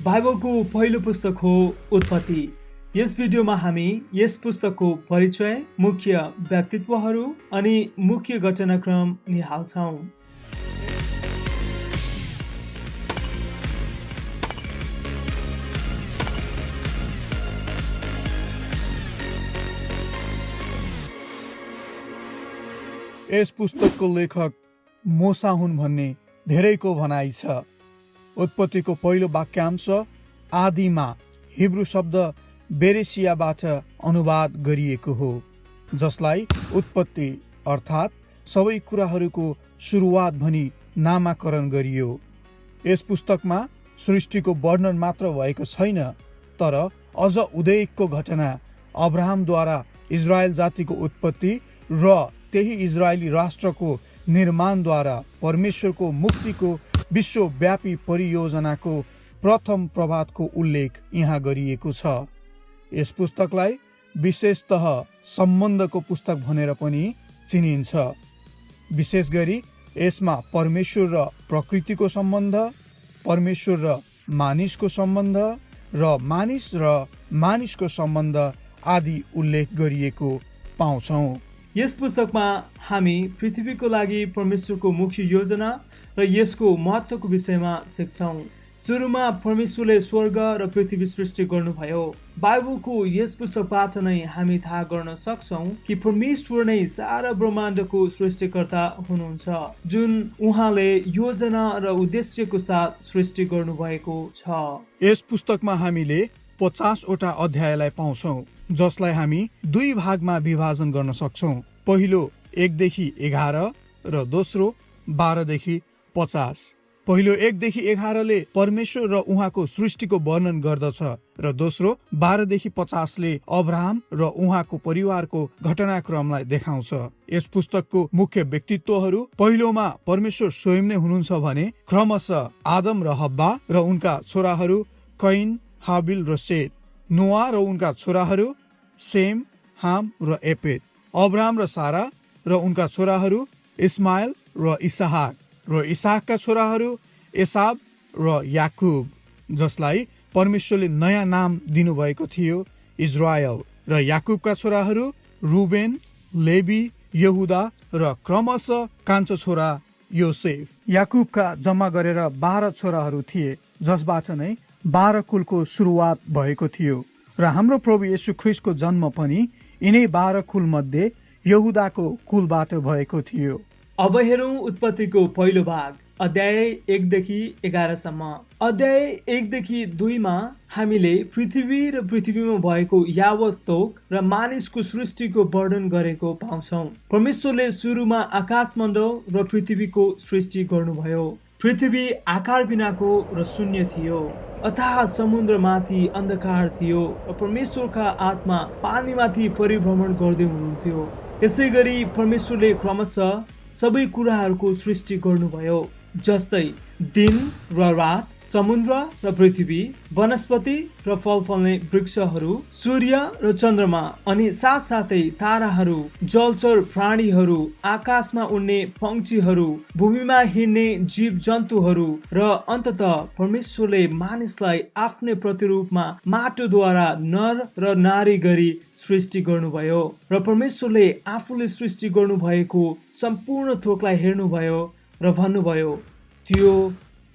बाइबलको पहिलो पुस्तक हो उत्पत्ति। यस भिडियोमा हामी यस पुस्तकको परिचय, मुख्य व्यक्तित्वहरू अनि मुख्य घटनाक्रम निहाल्छौँ। यस पुस्तकको लेखक मोसा हुन् भन्ने धेरैको भनाइ छ। उत्पत्तिको पहिलो वाक्यांश आदिमा हिब्रू शब्द बेरेसियाबाट अनुवाद गरिएको हो, जसलाई उत्पत्ति अर्थात् सबै कुराहरूको सुरुवात भनी नामाकरण गरियो। यस पुस्तकमा सृष्टिको वर्णन मात्र भएको छैन, तर अझ उदयको घटना, अब्राहमद्वारा इजरायल जातिको उत्पत्ति र त्यही इजरायली राष्ट्रको निर्माणद्वारा परमेश्वरको मुक्तिको विश्वव्यापी परियोजनाको प्रथम प्रभातको उल्लेख यहाँ गरिएको छ। यस पुस्तकलाई विशेषतः सम्बन्धको पुस्तक भनेर पनि चिनिन्छ। विशेष गरी यसमा परमेश्वर र प्रकृतिको सम्बन्ध, परमेश्वर र मानिसको सम्बन्ध र मानिसको सम्बन्ध आदि उल्लेख गरिएको पाउँछौँ। यस पुस्तकमा हामी पृथ्वीको लागि परमेश्वरको मुख्य योजना र यसको महत्त्वको विषयमा सिक्छौँ। सुरुमा परमेश्वरले स्वर्ग र पृथ्वी सृष्टि गर्नुभयो। बाइबलको यस पुस्तकबाट नै हामी थाहा गर्न सक्छौँ कि परमेश्वर नै सारा ब्रह्माण्डको सृष्टिकर्ता हुनुहुन्छ, जुन उहाँले योजना र उद्देश्यको साथ सृष्टि गर्नुभएको छ। यस पुस्तकमा हामीले 50 वटा अध्यायलाई पाउँछौँ, जसलाई हामी दुई भागमा विभाजन गर्न सक्छौँ। पहिलो 1 देखि 11 र दोस्रो 12 देखि 50। पहिलो 1 देखि 11 ले परमेश्वर र उहाँको सृष्टिको वर्णन गर्दछ र दोस्रो 12 देखि 50 ले अब्राहम र उहाँको परिवारको घटनाक्रमलाई देखाउँछ। यस पुस्तकको मुख्य व्यक्तित्वहरू पहिलोमा परमेश्वर स्वयं नै हुनुहुन्छ भने क्रमशः आदम र हब्बा र उनका छोराहरू कैन, हाबिल र सेत, नोआ र उनका छोराहरू सेम, हाम र एपेत, अब्राहम र सारा र उनका छोराहरू इस्माइल र इसहाक र इसहाकका छोराहरू एसाव र याकुब, जसलाई परमेश्वरले नयाँ नाम दिनुभएको थियो इजरायल, र याकुबका छोराहरू रुबेन, लेवी, यहुदा र क्रमशः कान्छो छोरा योसेफ। याकुबका जम्मा गरेर 12 छोराहरू थिए, जसबाट नै 12 कुलको सुरुवात भएको थियो र हाम्रो प्रभु येशू ख्रीष्टको जन्म पनि यिनै 12 कुल मध्ये यहुदाको कुलबाट भएको थियो। अब हेरौँ उत्पत्तिको पहिलो भाग, अध्याय 1 देखि 11 सम्म। अध्याय 1 देखि 2 मा हामीले पृथ्वी र पृथ्वीमा भएको यावत थोक र मानिसको सृष्टिको वर्णन गरेको पाउँछौँ। परमेश्वरले सुरुमा आकाशमण्डल र पृथ्वीको सृष्टि गर्नुभयो। पृथ्वी आकार बिनाको र शून्य थियो, अथाह समुद्रमाथि अन्धकार थियो र परमेश्वरका आत्मा पानीमाथि परिभ्रमण गर्दै हुनुहुन्थ्यो। यसै गरी परमेश्वरले क्रमशः सबै कुराहरूको सृष्टि गर्नुभयो, जस्तै दिन र रात, समुद्र र पृथ्वी, वनस्पति र फल फल्ने वृक्षहरू, सूर्य र चन्द्रमा, अनि साथसाथै ताराहरू, जलचर प्राणीहरू, आकाशमा उड्ने पक्षीहरू, भूमिमा हिँड्ने जीव जन्तुहरू र अन्ततः परमेश्वरले मानिसलाई आफ्नै प्रतिरूपमा माटोद्वारा नर र नारी गरी सृष्टि गर्नुभयो र परमेश्वरले आफूले सृष्टि गर्नुभएको सम्पूर्ण थोकलाई हेर्नुभयो र भन्नुभयो त्यो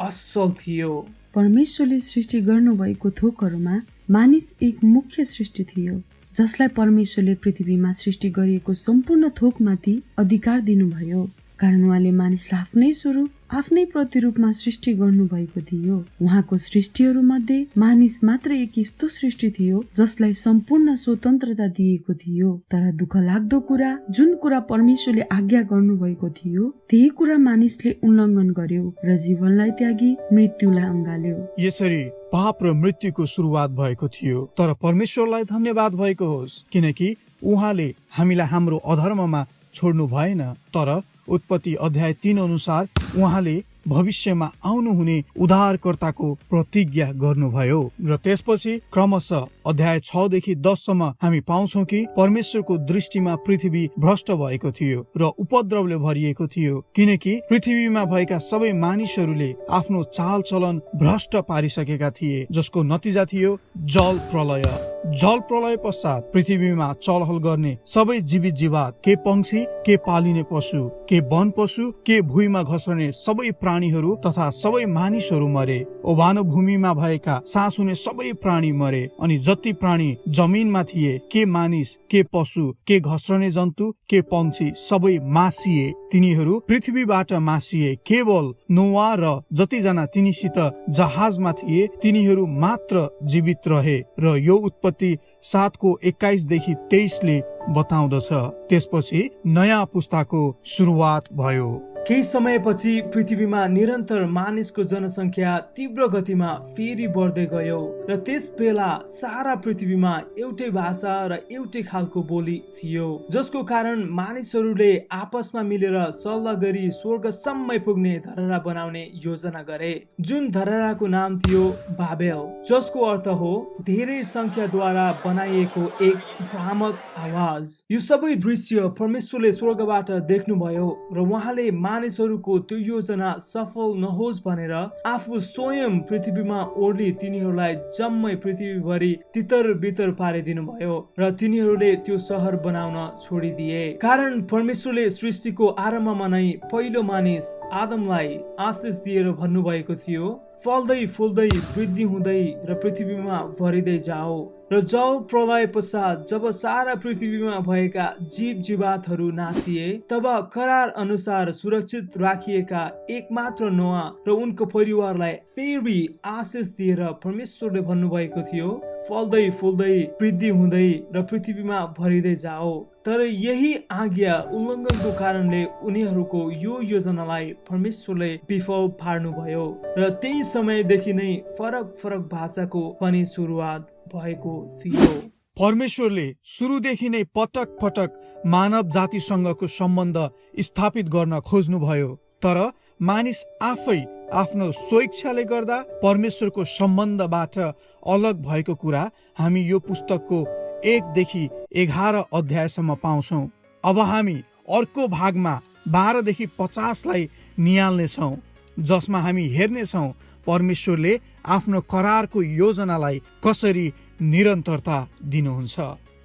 असल थियो। परमेश्वरले सृष्टि गर्नुभएको थोकहरूमा मानिस एक मुख्य सृष्टि थियो, जसलाई परमेश्वरले पृथ्वीमा सृष्टि गरिएको सम्पूर्ण थोकमाथि अधिकार दिनुभयो, कारण उहाँले मानिसलाई आफ्नै स्वरूप, आफ्नै प्रतिरूपमा सृष्टि गर्नुभएको थियो। उहाँको सृष्टिहरू मध्ये मानिस मात्र एक यस्तो सृष्टि थियो जसलाई सम्पूर्ण स्वतन्त्रता दिएको थियो। तर दुःख लाग्दो कुरा, जुन कुरा परमेश्वरले आज्ञा गर्नुभएको थियो, त्यही कुरा मानिसले उल्लङ्घन गर्यो र जीवनलाई त्यागी मृत्युलाई अँगाल्यो। यसरी पाप र मृत्युको सुरुवात भएको थियो। तर परमेश्वरलाई धन्यवाद भएको होस्, किनकि उहाँले हामीलाई हाम्रो अधर्ममा छोड्नु भएन, तर उत्पत्ति अध्याय 3 अनुसार उहाँले भविष्यमा आउनुहुने उद्धारकर्ताको प्रतिज्ञा गर्नुभयो। र त्यसपछि क्रमशः अध्याय 6 देखि 10 सम्म हामी पाउँछौं कि परमेश्वरको दृष्टिमा पृथ्वी भ्रष्ट भएको थियो र उपद्रवले भरिएको थियो, किनकि पृथ्वीमा भएका सबै मानिसहरूले आफ्नो चालचलन भ्रष्ट पारिसकेका थिए, जसको नतिजा थियो जल प्रलय। जल प्रलय पश्चात पृथ्वीमा चलहल गर्ने सबै जीवित जीवात, के पंक्षी, के पालिने पशु, के वन पशु, के भुइँमा घस्रने सबै प्राणीहरू तथा सबै मानिसहरू मरे। ओभानो भूमिमा भएका सास हुने सबै प्राणी मरे, अनि जति प्राणी जमिनमा थिए, के मानिस, के पशु, के घस्रने जन्तु, के पंक्षी, सबै मासिए। तिनीहरू पृथ्वीबाट मासिए। केवल नोआ र जतिजना तिनीसित जहाजमा थिए तिनीहरू मात्र जीवित रहे। र यो उत्पत्ति 7:21 देखि 23 ले बताउँदछ। त्यसपछि नयाँ पुस्ताको सुरुवात भयो। केही समयपछि पृथ्वीमा निरन्तर मानिसको जनसङ्ख्या तीव्र गतिमा फेरि बढ्दै गयो र त्यस बेला सारा पृथ्वीमा एउटै भाषा र एउटै खालको बोली थियो, जसको कारण मानिसहरूले आपसमा मिलेर सल्लाह गरी स्वर्गसम्म पुग्ने धरहरा बनाउने योजना गरे, जुन धरहराको नाम थियो बाबेल, जसको अर्थ हो धेरै संख्याद्वारा बनाइएको एक भ्रामक आवाज। यो सबै दृश्य परमेश्वरले स्वर्गबाट देख्नुभयो र उहाँले मानिसहरूको त्यो योजना सफल नहोस् भनेर आफू स्वयं पृथ्वीमा ओर्ली तिनीहरूलाई जम्मै पृथ्वीभरि तितर बितर पारिदिनु भयो र तिनीहरूले त्यो सहर बनाउन छोडिदिए। कारण परमेश्वरले सृष्टिको आरम्भमा नै पहिलो मानिस आदमलाई आशिष दिएर भन्नुभएको थियो, फल्दै फुल्दै वृद्धि हुँदै र पृथ्वीमा भरिँदै जाओ। र जल प्रलय पश्चात जब सारा पृथ्वीमा भएका जीव जीवातहरू नासिए, तब करार अनुसार सुरक्षित राखिएका एकमात्र नोआ र उनको परिवारलाई फेरि आशिष दिएर परमेश्वरले भन्नुभएको थियो, फल्दै फुल्दै वृद्धि हुँदै र पृथ्वीमा भरिँदै जाओ। तर यही आज्ञा उल्लङ्घनको कारणले उनीहरूको यो योजनालाई परमेश्वरले विफल पार्नुभयो र त्यही समयदेखि नै फरक फरक भाषाको पनि सुरुवात भएको थियो। परमेश्वरले सुरुदेखि नै पटक पटक मानव जातिसँगको सम्बन्ध स्थापित गर्न खोज्नुभयो, तर मानिस आफै आफ्नो स्वेच्छाले गर्दा परमेश्वरको सम्बन्धबाट अलग भएको कुरा हामी यो पुस्तकको 1 देखि 11 अध्यायसम्म पाउँछौं। अब हामी अर्को भागमा 12 देखि 50 लाई निहाल्नेछौं, जसमा हामी हेर्नेछौं परमेश्वरले आफ्नो करारको योजनालाई कसरी निरन्तरता दिनुहुन्छ।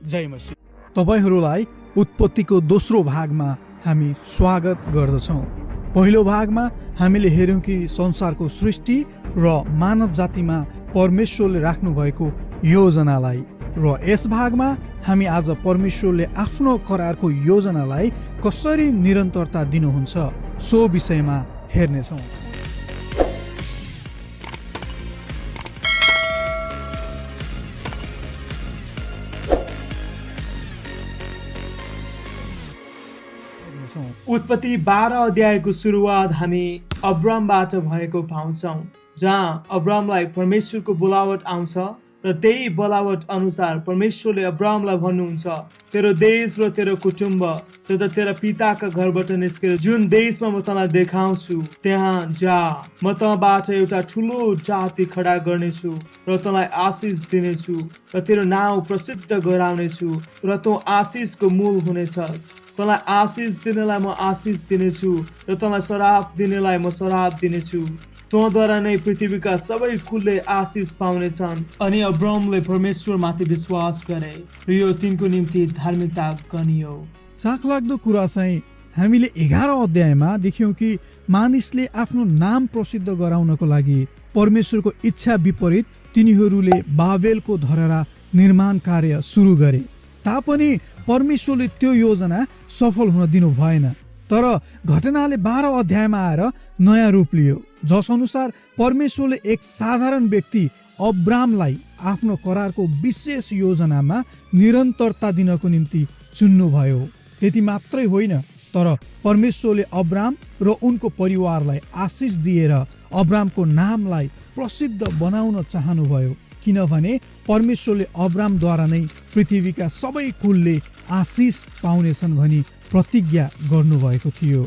जय मसीह। तपाईहरूलाई उत्पत्तिको दोस्रो भागमा हामी स्वागत गर्दछौं। पहिलो भागमा हामीले हेर्यौं कि संसारको सृष्टि र मानव जातिमा परमेश्वरले राख्नु भएको योजनालाई, र यस भागमा हामी आज परमेश्वरले आफ्नो करारको योजनालाई कसरी निरन्तरता दिनुहुन्छ सो विषयमा हेर्नेछौं। उत्पत्ति 12 अध्यायको सुरुवात हामी अब्रामबाट भएको पाउँछौं, जहाँ अब्रामलाई परमेश्वरको बोलावट आउँछ र त्यही बोलावट अनुसार परमेश्वरले अब्रामलाई भन्नुहुन्छ, तेरो देश र तेरो कुटुम्ब तथा तेरा पिताका घरबाट निस्केर जुन देशमा म तँलाई देखाउँछु त्यहाँ जा। म तँबाट एउटा ठुलो जाति खडा गर्नेछु र तँलाई आशिष दिनेछु र तेरो नाउँ प्रसिद्ध गराउनेछु र तँ आशिषको मूल हुनेछस्। तँलाई आशिष दिनेलाई म आशिष दिनेछु र तँलाई शराब दिनेलाई म शराब दिनेछु। तँद्वारा नै पृथ्वीका सबै कुलले आशिष पाउनेछन्। अनि अब्रामले परमेश्वरमाथि विश्वास गरे र यो तिनको निम्ति धार्मिकता गनियो। चाखलाग्दो कुरा चाहिँ हामीले 11 अध्यायमा देख्यौं कि मानिसले आफ्नो नाम प्रसिद्ध गराउनको लागि परमेश्वरको इच्छा विपरीत तिनीहरूले बाबेलको धरहरा निर्माण कार्य सुरु गरे, तापनि परमेश्वरले त्यो योजना सफल हुन दिनु भएन। तर घटनाले 12 अध्यायमा आएर नयाँ रूप लियो, जस अनुसार परमेश्वरले एक साधारण व्यक्ति अब्रामलाई आफ्नो करारको विशेष योजनामा निरन्तरता दिनको निम्ति चुन्नुभयो। त्यति मात्रै होइन, तर परमेश्वरले अब्राम र उनको परिवारलाई आशिष दिएर अब्रामको नामलाई प्रसिद्ध बनाउन चाहनुभयो, किनभने परमेश्वरले अब्रामद्वारा नै पृथ्वीका सबै कुलले आशिष पाउनेछन् भनी प्रतिज्ञा गर्नुभएको थियो।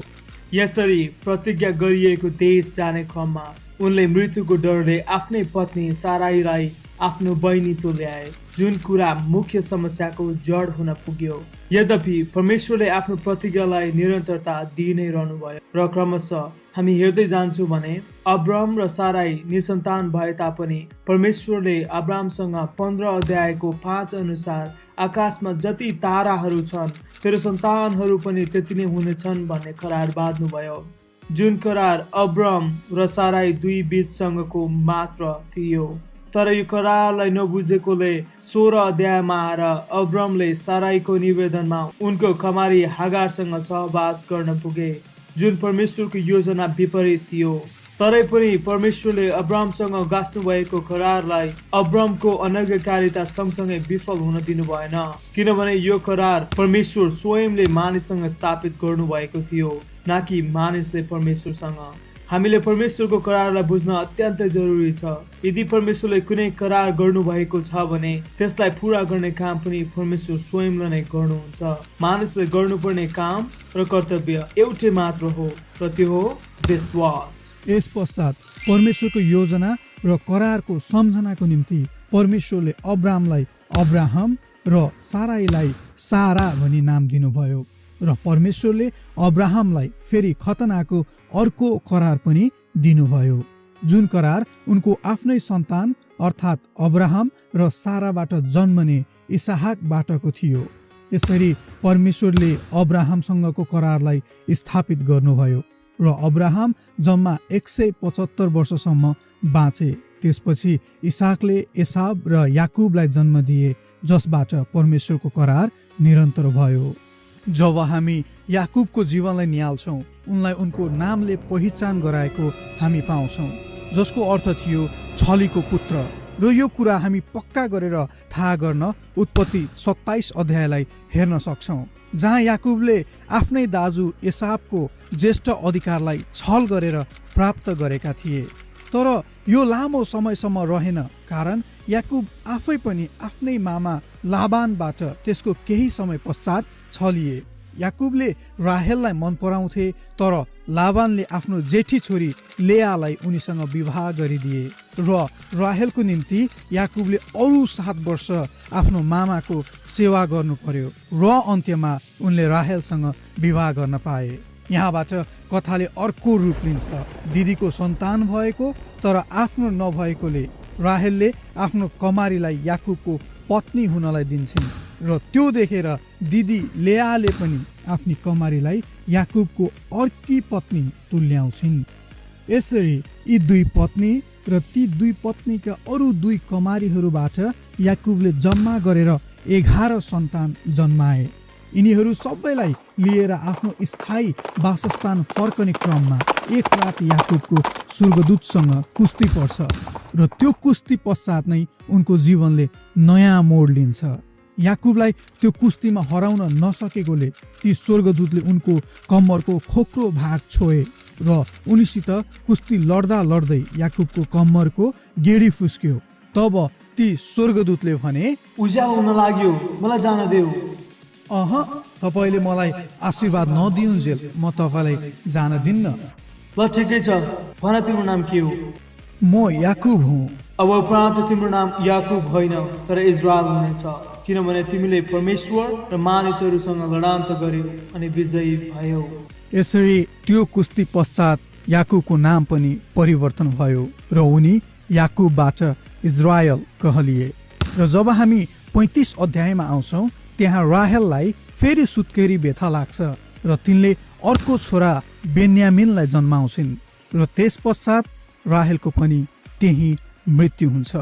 यसरी प्रतिज्ञा गरिएको देश जाने क्रममा उनले मृत्युको डरले आफ्नै पत्नी साराईलाई आफ्नो बहिनी तुल्याए, जुन कुरा मुख्य समस्याको जड हुन पुग्यो। यद्यपि परमेश्वरले आफ्नो प्रतिज्ञालाई निरन्तरता दिइ नै रहनुभयो र क्रमशः हामी हेर्दै जान्छौँ भने अब्राम र साराई निसन्तान भए तापनि परमेश्वरले अब्रामसँग 15 अध्यायको 5 अनुसार आकाशमा जति ताराहरू छन् तेरो सन्तानहरू पनि त्यति नै हुनेछन् भन्ने करार बाँध्नुभयो, जुन करार अब्राम र साराई दुई बीचसँगको मात्र थियो। तर यो करारलाई नबुझेकोले 16 अध्यायमा आएर अब्रामले साराईको निवेदनमा उनको कमारी हागारसँग सहवास गर्न पुगे, जुन परमेश्वरको योजना विपरीत थियो। तरै पनि परमेश्वरले अब्रामसँग गाँच्नु भएको करारलाई अब्रामको अनज्ञाकारिता सँगसँगै विफल हुन दिनु भएन, किनभने यो करार परमेश्वर स्वयंले मानिससँग स्थापित गर्नुभएको थियो, न कि मानिसले परमेश्वरसँग। हामीले परमेश्वरको करारलाई बुझ्न अत्यन्तै जरुरी छ। यदि परमेश्वरले कुनै करार गर्नुभएको छ भने त्यसलाई पूरा गर्ने काम पनि परमेश्वर स्वयंले नै गर्नुहुन्छ। मानिसले गर्नुपर्ने काम र कर्तव्य एउटै मात्र हो र त्यो हो विश्वास। यस पश्चात परमेश्वरको योजना र करारको सम्झनाको निम्ति परमेश्वरले अब्रामलाई अब्राहम र साराईलाई सारा भनी नाम दिनुभयो र परमेश्वरले अब्राहमलाई फेरि खतनाको अर्को करार पनि दिनुभयो, जुन करार उनको आफ्नै सन्तान अर्थात् अब्राहम र साराबाट जन्मने इसहाकबाटको थियो। यसरी परमेश्वरले अब्राहमसँगको करारलाई स्थापित गर्नुभयो र अब्राहम जम्मा 175 वर्षसम्म बाँचे। त्यसपछि इसहाकले एसाव र याकुबलाई जन्म दिए, जसबाट परमेश्वरको करार निरन्तर भयो। जब हामी याकुबको जीवनलाई निहाल्छौँ, उनलाई उनको नामले पहिचान गराएको हामी पाउँछौँ, जसको अर्थ थियो छलीको पुत्र। र यो कुरा हामी पक्का गरेर थाहा गर्न उत्पत्ति 27 अध्यायलाई हेर्न सक्छौँ, जहाँ याकुबले आफ्नै दाजु एसावको ज्येष्ठ अधिकारलाई छल गरेर प्राप्त गरेका थिए। तर यो लामो समयसम्म रहेन, कारण याकुब आफै पनि आफ्नै मामा लाबानबाट त्यसको केही समय पश्चात छलिए। याकुबले राहेललाई मन पराउँथे, तर लाबानले आफ्नो जेठी छोरी लेयालाई उनीसँग विवाह गरिदिए र राहेलको निम्ति याकुबले अरू 7 वर्ष आफ्नो मामाको सेवा गर्नु पर्यो र अन्त्यमा उनले राहेलसँग विवाह गर्न पाए। यहाँबाट कथाले अर्को रूप लिन्छ। दिदीको सन्तान भएको तर आफ्नो नभएकोले राहेलले आफ्नो कमारीलाई याकुबको पत्नी हुनलाई दिन्छन् र त्यो देखेर दिदी लेयाले पनि आफ्नी कमारीलाई याकुबको अर्की पत्नी तुल्याउँछिन्। यसरी यी दुई पत्नी र ती दुई पत्नीका अरू दुई कमारीहरूबाट याकुबले जम्मा गरेर 11 सन्तान जन्माए। यिनीहरू सबैलाई लिएर आफ्नो स्थायी वासस्थान फर्कने क्रममा एक रात याकुबको स्वर्गदूतसँग कुस्ती पर्छ र त्यो कुस्ती पश्चात नै उनको जीवनले नयाँ मोड लिन्छ। याकुबलाई त्यो कुस्तीमा हराउन नसकेकोले ती स्वर्गदूतले उनको कम्मरको खोक्रो भाग छोए र उनीसित कुस्ती लड्दा लड्दै याकुबको कम्मरको गेडी फुस्क्यो। तब ती स्वर्गदूतले भने, उज्यालो हुन लाग्यो, मलाई जान देऊ। तपाईले मलाई आशीर्वाद नदिउन्जेल म तपाईलाई जान दिन्न। ल ठिकै छ, भन तिम्रो नाम के हो? म याकुब हुँ। अब उपरान्त तिम्रो नाम याकुब होइन तर इजरायल हुनेछ, किनभने तिमीले परमेश्वर र मानिसहरूसँग लडान्त गर्यौ अनि विजयी भयौ। यसरी त्यो कुस्ती पश्चात याकुबको नाम पनि परिवर्तन भयो र उनी याकुबबाट इजरायल कहलिए। र जब हामी 35 अध्यायमा आउँछौँ, त्यहाँ राहेललाई फेरि सुत्केरी व्यथा लाग्छ र तिनले अर्को छोरा बेन्यामिनलाई जन्माउँछिन् र त्यस पश्चात राहेलको पनि त्यही मृत्यु हुन्छ।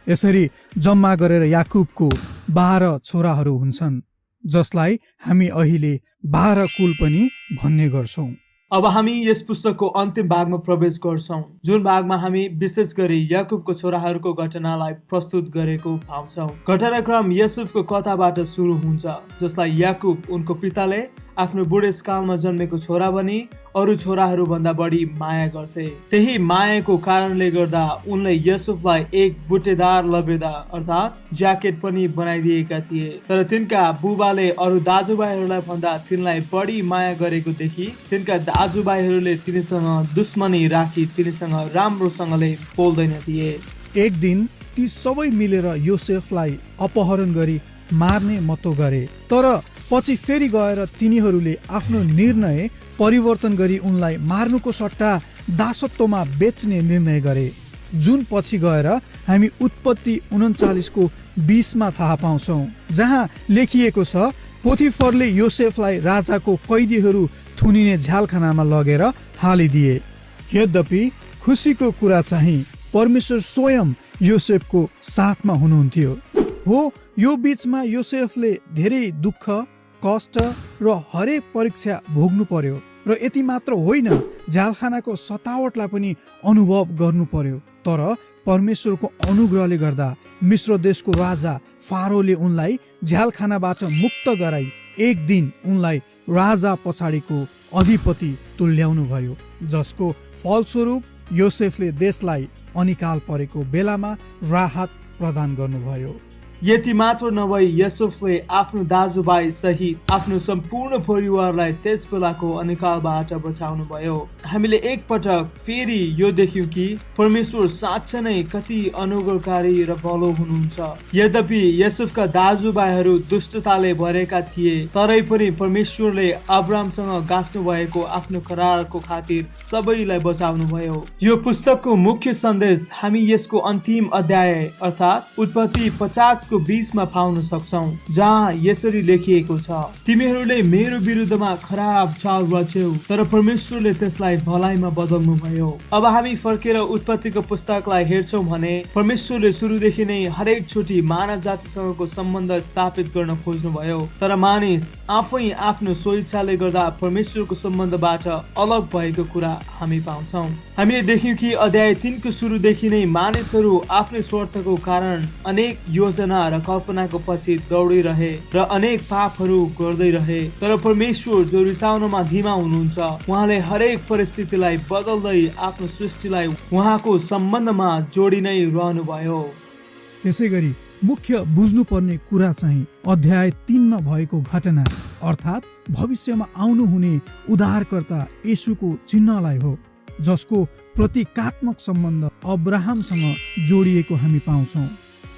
यसरी जम्मा गरेर याकुबको 12 छोराहरू हुन्छन्, जसलाई हामी अहिले 12 कुल पनि भन्ने गर्छौँ। अब हामी यस पुस्तकको अन्तिम भागमा प्रवेश गर्छौँ, जुन भागमा हामी विशेष गरी याकुबको छोराहरूको घटनालाई प्रस्तुत गरेको पाउँछौँ। घटनाक्रम युसुफको कथाबाट सुरु हुन्छ, जसलाई याकुब उनको पिताले आफ्नो बुढेसकालमा जन्मेको छोरा बनी अरू छोराहरू भन्दा बढी माया गर्थे। त्यही मायाको कारणले गर्दा उनले युसुफलाई एक बुटेदार लबेदा अर्थात् ज्याकेट पनि बनाइदिएका थिए। तर तिनका बुबाले अरू दाजुभाइहरूलाई भन्दा तिनलाई बढी माया गरेको देखि तिनका दाजुभाइहरूले तिनीसँग दुश्मनी राखी तिनीसँग राम्रोसँगले बोल्दैन थिए। एक दिन ती सबै मिलेर योसेफलाई अपहरण गरी मार्ने मतो गरे, तर पछि फेरि गएर तिनीहरूले आफ्नो निर्णय परिवर्तन गरी उनलाई मार्नुको सट्टा दासत्वमा बेच्ने निर्णय गरे, जुन पछि गएर हामी उत्पत्ति 39 को 20 मा थाहा पाउँछौँ, जहाँ लेखिएको छ, पोथिफरले योसेफलाई राजाको कैदीहरू थुनिने झ्यालखानामा लगेर हालिदिए। यद्यपि खुसीको कुरा चाहिँ परमेश्वर स्वयं योसेफको साथमा हुनुहुन्थ्यो। हो, यो बीचमा योसेफले धेरै दुःख, कष्ट र हरेक परीक्षा भोग्नु पर्यो र यति मात्र होइन, झ्यालखानाको सतावटलाई पनि अनुभव गर्नु पर्यो। तर परमेश्वरको अनुग्रहले गर्दा मिश्र देशको राजा फारोले उनलाई झ्यालखानाबाट मुक्त गराई एक दिन उनलाई राजा पछाडिको अधिपति तुल्याउनु भयो, जसको फलस्वरूप योसेफले देशलाई अनिकाल परेको बेलामा राहत प्रदान गर्नुभयो। यति मात्र नभई युसुफले आफ्नो दाजुभाइ सहित आफ्नो सम्पूर्ण परिवारलाई त्यस बेलाको अनिकालबाट बचाउनु भयो। हामीले एकपटक फेरि यो देख्यौं कि परमेश्वर साँच्चै नै कति अनुग्रहकारी र बलो हुनुहुन्छ। यद्यपि युसुफका दाजुभाइहरू दुष्टताले भरेका थिए, तरै पनि परमेश्वरले अब्राहमसँग गाँच्नु भएको आफ्नो करारको खातिर सबैलाई बचाउनु भयो। यो पुस्तकको मुख्य सन्देश हामी यसको अन्तिम अध्याय अर्थात् उत्पत्ति 50 को 20 मा पाउन सक्छौं, जहाँ यसरी लेखिएको छ, तिमीहरूले मेरो विरुद्धमा खराब चाल रच्यौ, तर परमेश्वरले त्यसलाई भलाइमा बदल्नु भयो। अब हामी फर्केर उत्पत्तिको पुस्तकलाई हेर्छौं भने परमेश्वरले सुरुदेखि नै हरेक चोटि मानव जातिसँगको सम्बन्ध स्थापित गर्न खोज्नु भयो, तर मानिस आफै आफ्नो स्वेच्छाले गर्दा परमेश्वरको सम्बन्धबाट अलग भएको कुरा हामी पाउँछौं। हामीले देख्यौं कि अध्याय 3 को सुरुदेखि नै मानिसहरू आफ्नै स्वार्थको कारण अनेक योजना र कल्पनाको पछि दौडिरहे र अनेक पापहरू गर्दै रहे, तर परमेश्वर जो रिसाउनमा धीमा हुनुहुन्छ, उहाँले हरेक परिस्थितिलाई बदल्दै आफ्नो सृष्टिलाई उहाँको सम्बन्धमा जोडी नै रहनुभयो। त्यसै गरी मुख्य बुझ्नुपर्ने कुरा चाहिँ अध्याय 3 मा भएको घटना अर्थात् भविष्यमा आउनु हुने उद्धारकर्ता येशूको चिन्हलाई हो, जसको प्रतीकात्मक सम्बन्ध अब्राहमसँग जोडिएको हामी पाउँछौँ,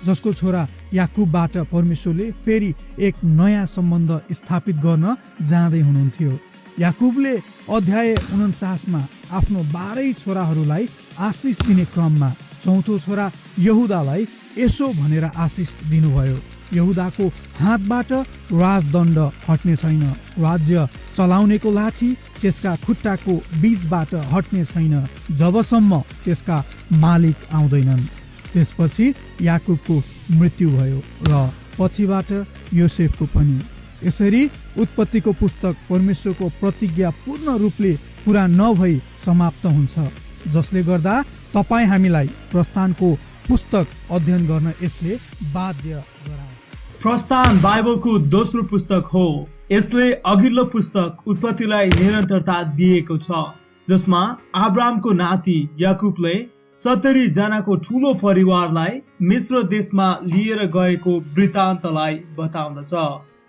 जसको छोरा याकुबबाट परमेश्वरले फेरि एक नयाँ सम्बन्ध स्थापित गर्न जाँदै हुनुहुन्थ्यो। याकुबले अध्याय 49 मा आफ्नो 12 छोराहरूलाई आशिष दिने क्रममा चौथो छोरा यहुदालाई यसो भनेर आशिष दिनुभयो, यहुदाको हातबाट राजदण्ड हट्ने छैन, राज्य चलाउनेको लाठी त्यसका खुट्टाको बीचबाट हट्ने छैन, जबसम्म त्यसका मालिक आउँदैनन्। त्यसपछि याकुबको मृत्यु भयो र पछिबाट योसेफको पनि। यसरी उत्पत्तिको पुस्तक परमेश्वरको प्रतिज्ञा पूर्ण रूपले पूरा नभई समाप्त हुन्छ, जसले गर्दा तपाईँ हामीलाई प्रस्थानको पुस्तक अध्ययन गर्न यसले बाध्य गराउँछ। प्रस्थान बाइबलको दोस्रो पुस्तक हो। यसले अघिल्लो पुस्तक उत्पत्तिलाई निरन्तरता दिएको छ, जसमा अब्राहमको नाति याकुबले 70 जनाको ठूलो परिवारलाई मिश्र देशमा लिएर गएको वृत्तान्तलाई बताउँदछ।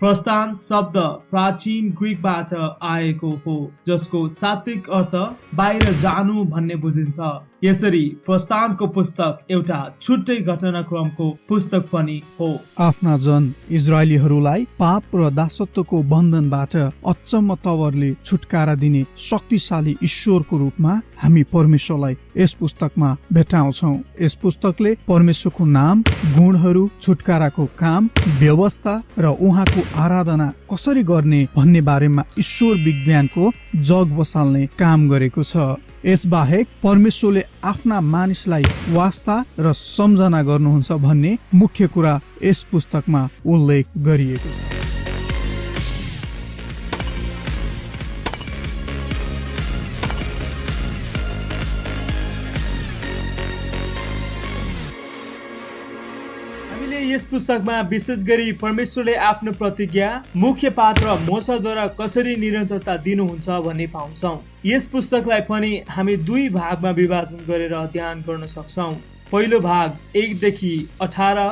प्रस्थान शब्द प्राचीन ग्रीकबाट आएको हो, जसको शाब्दिक अर्थ बाहिर जानु भन्ने बुझिन्छ। यसरी प्रस्थानको पुस्तक एउटा छुट्टै घटनाक्रमको पुस्तक पनि हो। आफ्ना जन इजरायलीहरूलाई पाप र दासत्वको बन्धनबाट अचम्म तवरले छुटकारा दिने शक्तिशाली ईश्वरको रूपमा हामी परमेश्वरलाई यस पुस्तकमा भेटाउँछौँ। यस पुस्तकले परमेश्वरको नाम, गुणहरू, छुटकाराको काम, व्यवस्था र उहाँको आराधना कसरी गर्ने भन्ने बारेमा ईश्वर विज्ञानको जग बसाल्ने काम गरेको छ। यसबाहेक परमेश्वरले आफ्ना मानिसलाई वास्ता र सम्झना गर्नुहुन्छ भन्ने मुख्य कुरा यस पुस्तकमा उल्लेख गरिएको छ। हामीले यस पुस्तकमा विशेष गरी परमेश्वरले आफ्नो प्रतिज्ञा मुख्य पात्र मोसाद्वारा कसरी निरन्तरता दिनुहुन्छ भन्ने पाउँछौँ। यस पुस्तकलाई पनि हामी दुई भागमा विभाजन गरेर अध्ययन गर्न सक्छौँ। पहिलो भाग 1 देखि 18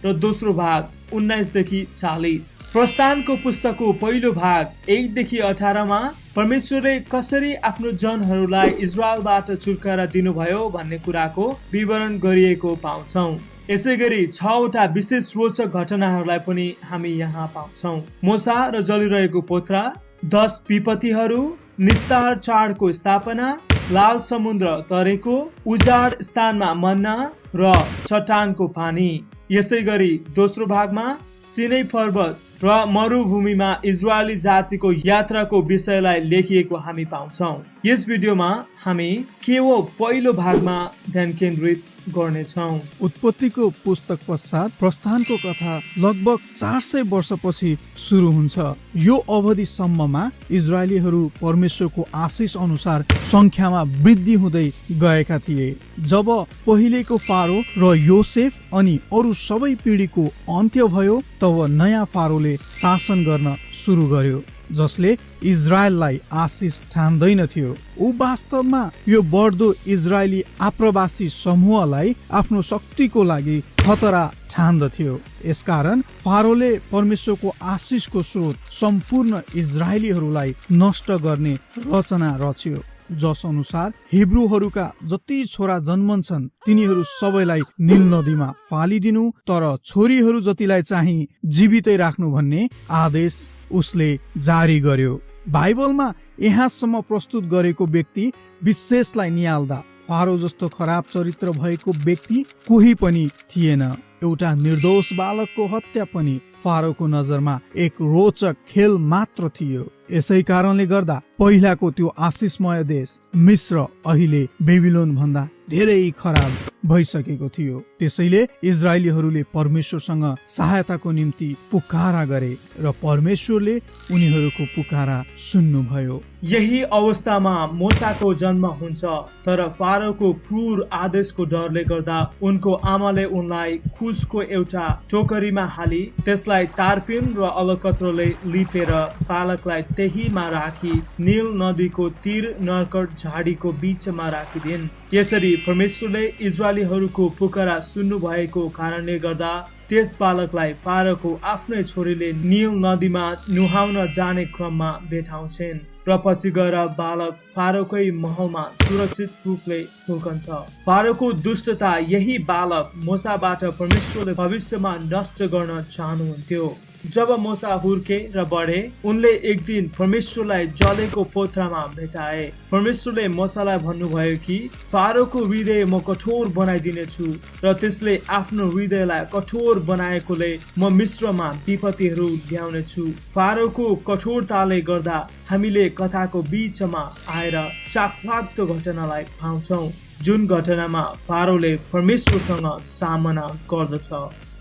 र दोस्रो भाग 19 देखि 40। प्रस्थानको पुस्तकको पहिलो भाग 1 देखि 18 मा परमेश्वरले कसरी आफ्नो जनहरूलाई इजरायलबाट छुटकारा दिनुभयो भन्ने कुराको विवरण गरिएको पाउँछौँ। यसै गरी 6वटा विशेष रोचक घटनाहरूलाई पनि हामी यहाँ पाउँछौँ। मोसा र जलिरहेको पोथ्रा, 10 विपत्तिहरू, निस्तार चाडको स्थापना, लाल समुद्र तरेको, उजाड स्थानमा मन्ना र चट्टानको पानी। यसै गरी दोस्रो भागमा सिनै पर्वत र मरुभूमिमा इजरायली जातिको यात्राको विषयलाई लेखिएको हामी पाउँछौँ। यस भिडियोमा हामी केवल पहिलो भागमा ध्यान केन्द्रित गर्नेछौँ। उत्पत्तिको पुस्तक पश्चात प्रस्थानको कथा लगभग 400 वर्षपछि सुरु हुन्छ। यो अवधिसम्ममा इजरायलीहरू परमेश्वरको आशिष अनुसार संख्यामा वृद्धि हुँदै गएका थिए। जब पहिलेको फारो र योसेफ अनि अरू सबै पिढीको अन्त्य भयो, तब नयाँ फारोले शासन गर्न सुरु गर्यो, जसले इजरायललाई आशिष ठान्दैन थियो। ऊ वास्तवमा यो बढ्दो इजरायली आप्रवासी समूहलाई आफ्नो शक्तिको लागि खतरा ठान्दथ्यो। यसकारण फारोले परमेश्वरको आशिषको स्रोत सम्पूर्ण इजरायलीहरूलाई नष्ट गर्ने रचना रच्यो, जस अनुसार हिब्रूहरूका जति छोरा जन्मन्छन् तिनीहरू सबैलाई नील नदीमा फालिदिनु, तर छोरीहरू जतिलाई चाहिँ जीवितै राख्नु भन्ने आदेश उसले जारी गर्यो। बाइबलमा यहाँसम्म प्रस्तुत गरेको व्यक्ति विशेषलाई निहाल्दा फारो जस्तो खराब चरित्र भएको व्यक्ति कोही पनि थिएन। एउटा निर्दोष बालकको हत्या पनि फारोको नजरमा एक रोचक खेल मात्र थियो। यसै कारणले गर्दा पहिलाको त्यो आशिषमय देश मिस्र अहिले बेबिलोन भन्दा धेरै खराब भइसकेको थियो। त्यसैले इजरायलीहरूले परमेश्वरसँग सहायताको निम्ति पुकारा गरे र परमेश्वरले उनीहरूको पुकारा सुन्नुभयो। यही अवस्थामा मोसाको जन्म हुन्छ, तर फारोको क्रूर आदेशको डरले गर्दा उनको आमाले उनलाई खुसको एउटा टोकरीमा हाली त्यसलाई तारपिन र अलकत्रोले लिपेर बालकलाई त्यहीमा राखी नील नदीको तीर नर्कट झाडीको बीचमा राखिदिन्। यसरी परमेश्वरले इजरायलीहरूको पुकारा सुन्नु भएको कारणले गर्दा त्यस बालकलाई फारोको आफ्नै छोरीले नील नदीमा नुहाउन जाने क्रममा भेटाउँछिन् र पछि गएर बालक फारोकै महलमा सुरक्षित रूपले हुर्कन्छ। फारोको दुष्टता यही बालक मोसाबाट परमेश्वरले भविष्यमा नष्ट गर्न चाहनुहुन्थ्यो। जब मोसा हुर्के र बढे, उनले एक दिन परमेश्वरलाई जलेको पोथ्रामा भेटाए। परमेश्वरले मोसालाई भन्नुभयो कि फारोको हृदय म कठोर बनाइदिनेछु र त्यसले आफ्नो हृदयलाई कठोर बनाएकोले म मिस्रमा विपत्तिहरू ल्याउनेछु। फारोको कठोरताले गर्दा हामीले कथाको बीचमा आएर चाखलाग्दो घटनालाई पाउँछौँ, जुन घटनामा फारोले परमेश्वरसँग सामना गर्दछ।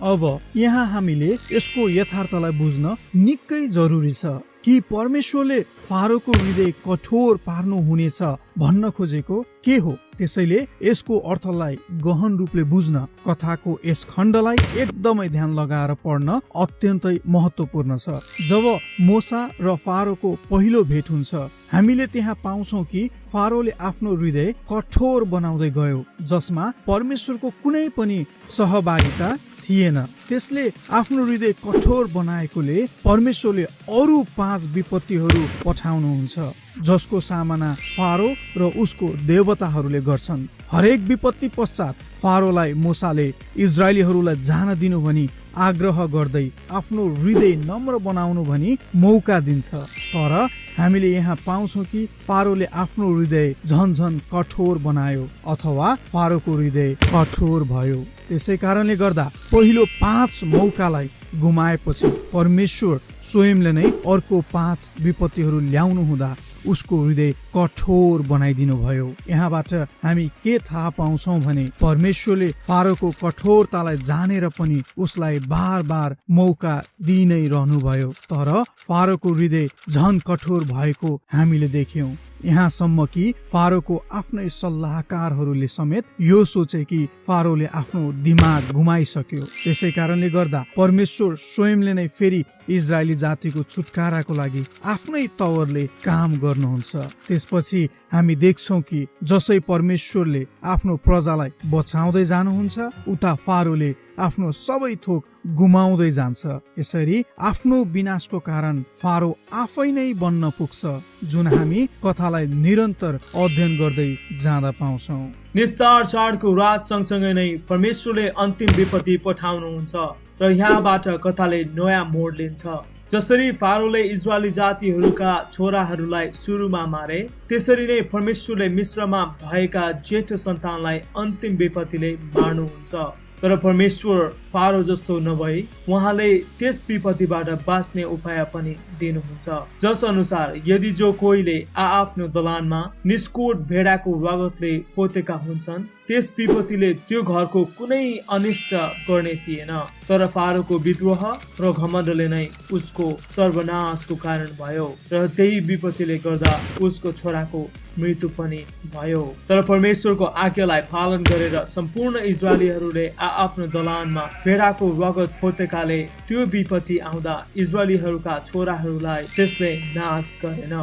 अब यहाँ हामीले यसको यथार्थलाई बुझ्न निकै जरुरी छ कि परमेश्वरले फारोको हृदय कठोर पार्नु हुनेछ भन्न खोजेको के हो। त्यसैले यसको अर्थलाई गहन रूपले बुझ्न कथाको यस खण्डलाई एकदमै ध्यान लगाएर पढ्न अत्यन्तै महत्त्वपूर्ण छ। जब मोसा र फारोको पहिलो भेट हुन्छ, हामीले त्यहाँ पाउँछौँ कि फारोले आफ्नो हृदय कठोर बनाउँदै गयो, जसमा परमेश्वरको कुनै पनि सहभागिता थिएन। त्यसले आफ्नो हृदय कठोर बनाएकोले परमेश्वरले अरू 5 विपत्तिहरू पठाउनुहुन्छ, जसको सामना फारो र उसको देवताहरूले गर्छन्। हरेक विपत्ति पश्चात फारोलाई मोसाले इजरायलीहरूलाई जान दिनु भनी आग्रह गर्दै आफ्नो हृदय नम्र बनाउनु भनी मौका दिन्छ। तर हामीले यहाँ पाउँछौँ कि फारोले आफ्नो हृदय झन कठोर बनायो अथवा फारोको हृदय कठोर भयो। त्यसै कारणले गर्दा पहिलो 5 मौकालाई गुमाएपछि परमेश्वर स्वयंले नै अर्को 5 विपत्तिहरू ल्याउनु हुँदा उसको हृदय कठोर बनाइदिनु भयो। यहाँबाट हामी के थाहा पाउँछौँ भने परमेश्वरले फारोको कठोरतालाई जानेर पनि उसलाई बार बार मौका दिइ नै रहनु भयो, तर फारोको हृदय झन कठोर भएको हामीले देख्यौं। यहाँसम्म कि फारोको आफ्नै सल्लाहकारहरूले समेत यो सोचे कि फारोले आफ्नो दिमाग घुमाइसक्यो। त्यसै कारणले गर्दा परमेश्वर स्वयंले नै फेरि इजरायली जातिको छुटकाराको लागि आफ्नै तवरले काम गर्नुहुन्छ। त्यसपछि हामी देख्छौँ कि जसै परमेश्वरले आफ्नो प्रजालाई बचाउँदै जानुहुन्छ उता फारोले आफ्नो सबै थोक गुमाउँदै जान्छ। यसरी आफ्नो विनाशको कारण फारो आफै नै बन्न पुग्छ, जुन हामी कथालाई निरन्तर अध्ययन गर्दै जाँदा पाउँछौँ। निस्तार चाडको रात सँगसँगै नै परमेश्वरले अन्तिम विपत्ति पठाउनुहुन्छ र यहाँबाट कथाले नयाँ मोड लिन्छ। जसरी फारोले इजरायली जातिहरूका छोराहरूलाई सुरुमा मारे, त्यसरी नै परमेश्वरले मिस्रमा भएका जेठो सन्तानलाई अन्तिम विपत्तिले मार्नुहुन्छ। तर परमेश्वर फारो जस्तो नभई उहाँले त्यस विपत्तिबाट बाँच्ने उपाय पनि दिनुहुन्छ, जस अनुसार यदि जो कोहीले आआफ्नो दलानमा निस्कोट भेडाको रगतले पोतेका हुन्छन्, त्यस विपत्तिले त्यो घरको कुनै अनिष्ट गर्ने थिएन। तर फारोको विद्रोह र घमण्डले नै उसको सर्वनाशको कारण भयो र त्यही विपत्तिले गर्दा उसको छोराको मृत्यु पनि भयो। तर परमेश्वरको आज्ञालाई पालन गरेर सम्पूर्ण इजरायलीहरूले आआफ्नो दलानमा भेडाको रगत पोतेकाले त्यो विपत्ति आउँदा इजरायलीहरूका छोराहरूलाई त्यसले नाश गरेन।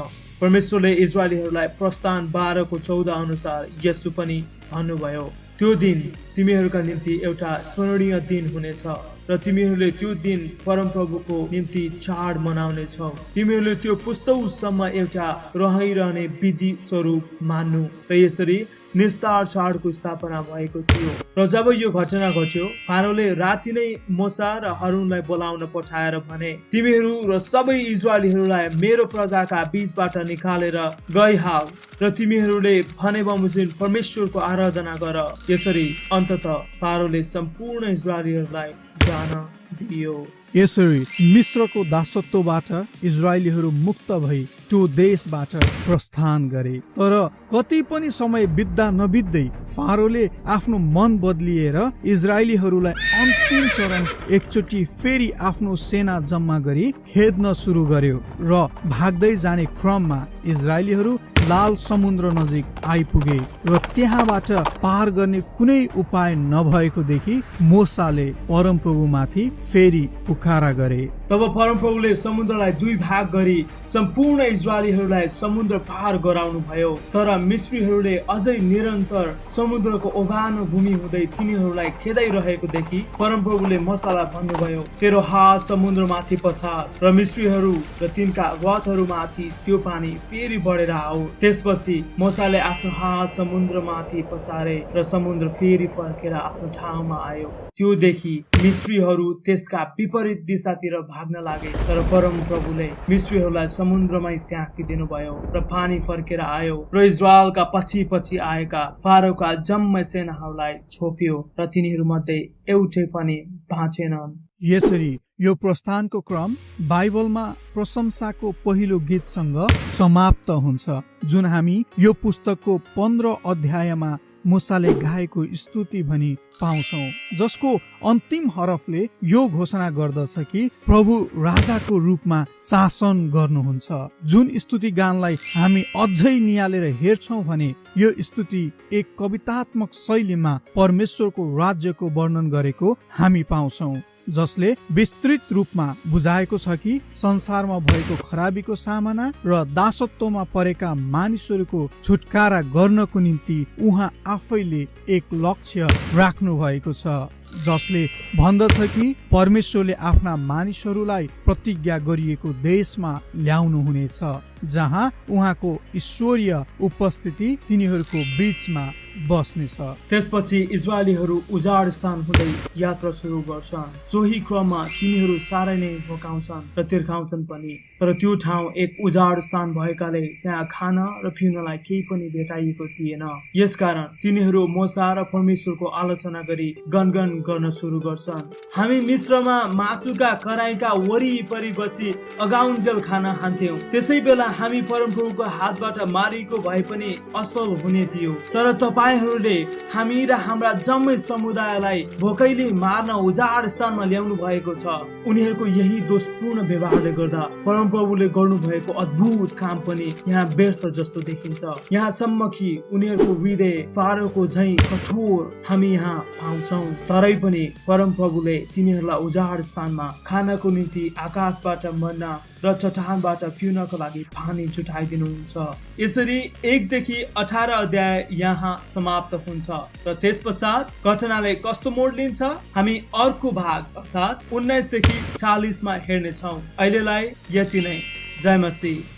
परमेश्वरले इजरायलीहरूलाई प्रस्थान 12:14 अनुसार यसो पनि भन्नुभयो, त्यो दिन तिमीहरूका निम्ति एउटा स्मरणीय दिन हुनेछ र तिमीहरूले त्यो दिन परमप्रभुको निम्ति चाड मनाउने छौ। तिमीहरूले त्यो पुस्तौसम्म एउटा रहिरहने विधि स्वरूप मान्नु। र यसरी निस्तार चाडको स्थापना भएको थियो। र जब यो घटना घट्यो, फारोले राति नै मोसा र हारूनलाई बोलाउन पठाएर भने, तिमीहरू र सबै इजरायलीहरूलाई मेरो प्रजाका बीचबाट निकालेर गइहाल र तिमीहरूले भने बमोजिम परमेश्वरको आराधना गर। यसरी अन्ततः फारोले सम्पूर्ण इजरायलीहरूलाई जान दियो। यसरी मिस्रको दासत्वबाट इजरायलीहरू मुक्त भई त्यो देशबाट प्रस्थान गरे। तर कति पनि समय बित्दा नबित्दै फारोले आफ्नो मन बदलिएर इजरायलीहरूलाई अन्तिम चरण एकचोटि फेरि आफ्नो सेना जम्मा गरी खेद्न सुरु गर्यो र भाग्दै जाने क्रममा इजरायलीहरू लाल समुद्र नजिक आइपुगे र त्यहाँबाट पार गर्ने कुनै उपाय नभएको देखि मोसाले परमप्रभुमाथि फेरि पुकारा गरे। तब परमप्रभुले समुद्रलाई 2 भाग गरी सम्पूर्ण इजरायलीहरूलाई समुद्र पार गराउनु भयो। तर मिस्रीहरूले अझै निरन्तर समुद्रको ओभानो भूमि हुँदै तिनीहरूलाई खेदाइरहेको देखि परमप्रभुले मोसालाई भन्नुभयो, तेरो हात समुद्रमाथि पछार र मिस्रीहरू र तिनका रथहरूमाथि त्यो पानी फेरि बढेर आऊ। त्यसपछि मोसाले आफ्नो हात समुद्रमाथि पसारे र समुद्र फेरि फर्केर आफ्नो ठाउँमा आयो। त्यो देखि मिस्रीहरू त्यसका विपरीत दिशातिर भाग्न लागे। तर परमप्रभुले मिस्रीहरूलाई समुद्रमै फ्याँकिदिनु भयो र पानी फर्केर आयो र इजरायलका पछि पछि आएका फारोका जम्मै सेनाहरूलाई छोप्यो र तिनीहरू मध्ये एउटै पनि बाँचेनन्। यसरी यो प्रस्थानको क्रम बाइबलमा प्रशंसाको पहिलो गीतसँग समाप्त हुन्छ, जुन हामी यो पुस्तकको 15 अध्यायमा मुसाले गाएको स्तुति भनी पाउँछौं, जसको अन्तिम हरफले यो घोषणा गर्दछ कि प्रभु राजाको रूपमा शासन गर्नुहुन्छ। जुन स्तुति गानलाई हामी अझै निहालेर हेर्छौं भने यो स्तुति एक कवितात्मक शैलीमा परमेश्वरको राज्यको वर्णन गरेको हामी पाउँछौं, जसले विस्तृत रूपमा बुझाएको छ कि संसारमा भएको खराबीको सामना र दासत्वमा परेका मानिसहरूको छुटकारा गर्नको निम्ति उहाँ आफैले एक लक्ष्य राख्नु भएको छ, जसले भन्दछ कि परमेश्वरले आफ्ना मानिसहरूलाई प्रतिज्ञा गरिएको देशमा ल्याउनु हुनेछ, जहाँ उहाँको ईश्वरीय उपस्थिति तिनीहरूको बीचमा बस्नेछ। त्यसपछि इजरायलीहरू उजाड स्थान हुँदै यात्रा सुरु गर्छन्। सोही क्रममा तिनीहरू साह्रै नै भोकाउँछन् र तिर्खाउँछन् पनि। तर त्यो ठाउँ एक उजाड स्थान भएकाले त्यहाँ खान र पिउनलाई केही पनि भेटाइएको थिएन। यसकारण तिनीहरू मोसा र परमेश्वरको आलोचना गरी गनगन गर्न सुरु गर्छन्। हामी मिस्रमा मासुका कराईका वरिपरि बसी अगाउन्जेल खाना खान्थ्यौं। त्यसै बेला हामी परमप्रभुको हातबाट मारिएको भए पनि असल हुने थियो। तर तपाईहरूले हामी र हाम्रा जम्मै समुदायलाई भोकैले मार्न उजाड स्थानमा ल्याउनु भएको छ। उनीहरूको यही दोषपूर्ण व्यवहारले गर्दा परम परमप्रभुले गर्नुभएको अद्भुत काम पनि यहाँ व्यर्थ जस्तो देखिन्छ। यहाँसम्म कि उनीहरूको हृदय फारोको झैं कठोर हामी यहाँ पाउँछौँ। तरै पनि परमप्रभुले तिनीहरूलाई उजाड स्थानमा खानको निम्ति आकाशबाट मन्ना र चट्टानबाट पिउनको लागि पानी जुटाइदिनुहुन्छ। यसरी 1 देखि 18 अध्याय यहाँ समाप्त हुन्छ र त्यसपश्चात घटनाले कस्तो मोड लिन्छ हामी अर्को भाग अर्थात् 19 देखि 40 मा हेर्नेछौँ। अहिलेलाई यति नै। जय मसीह।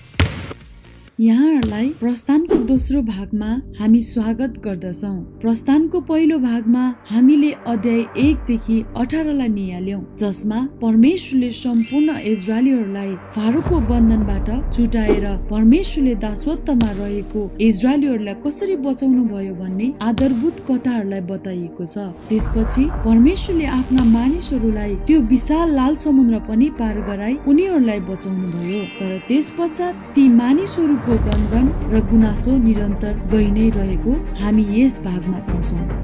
यहाँहरूलाई प्रस्थानको दोस्रो भागमा हामी स्वागत गर्दछौँ। प्रस्थानको पहिलो भागमा हामीले अध्याय 1 देखि 18 लाई निहाल्यौं, जसमा परमेश्वरले सम्पूर्ण इजरायलीहरूलाई फारोको बन्धनबाट छुटाएर परमेश्वरले दासत्वमा रहेको इजरायलीहरूलाई कसरी बचाउनु भयो भन्ने आधारभूत कथाहरूलाई बताइएको छ। त्यसपछि परमेश्वरले आफ्ना मानिसहरूलाई त्यो विशाल लाल समुद्र पनि पार गराई उनीहरूलाई बचाउनु भयो। तर त्यसपश्चात ती मानिसहरूको बन्धन र गुनासो निरन्तर गइ नै रहेको हामी यस भागमा पाउँछौँ।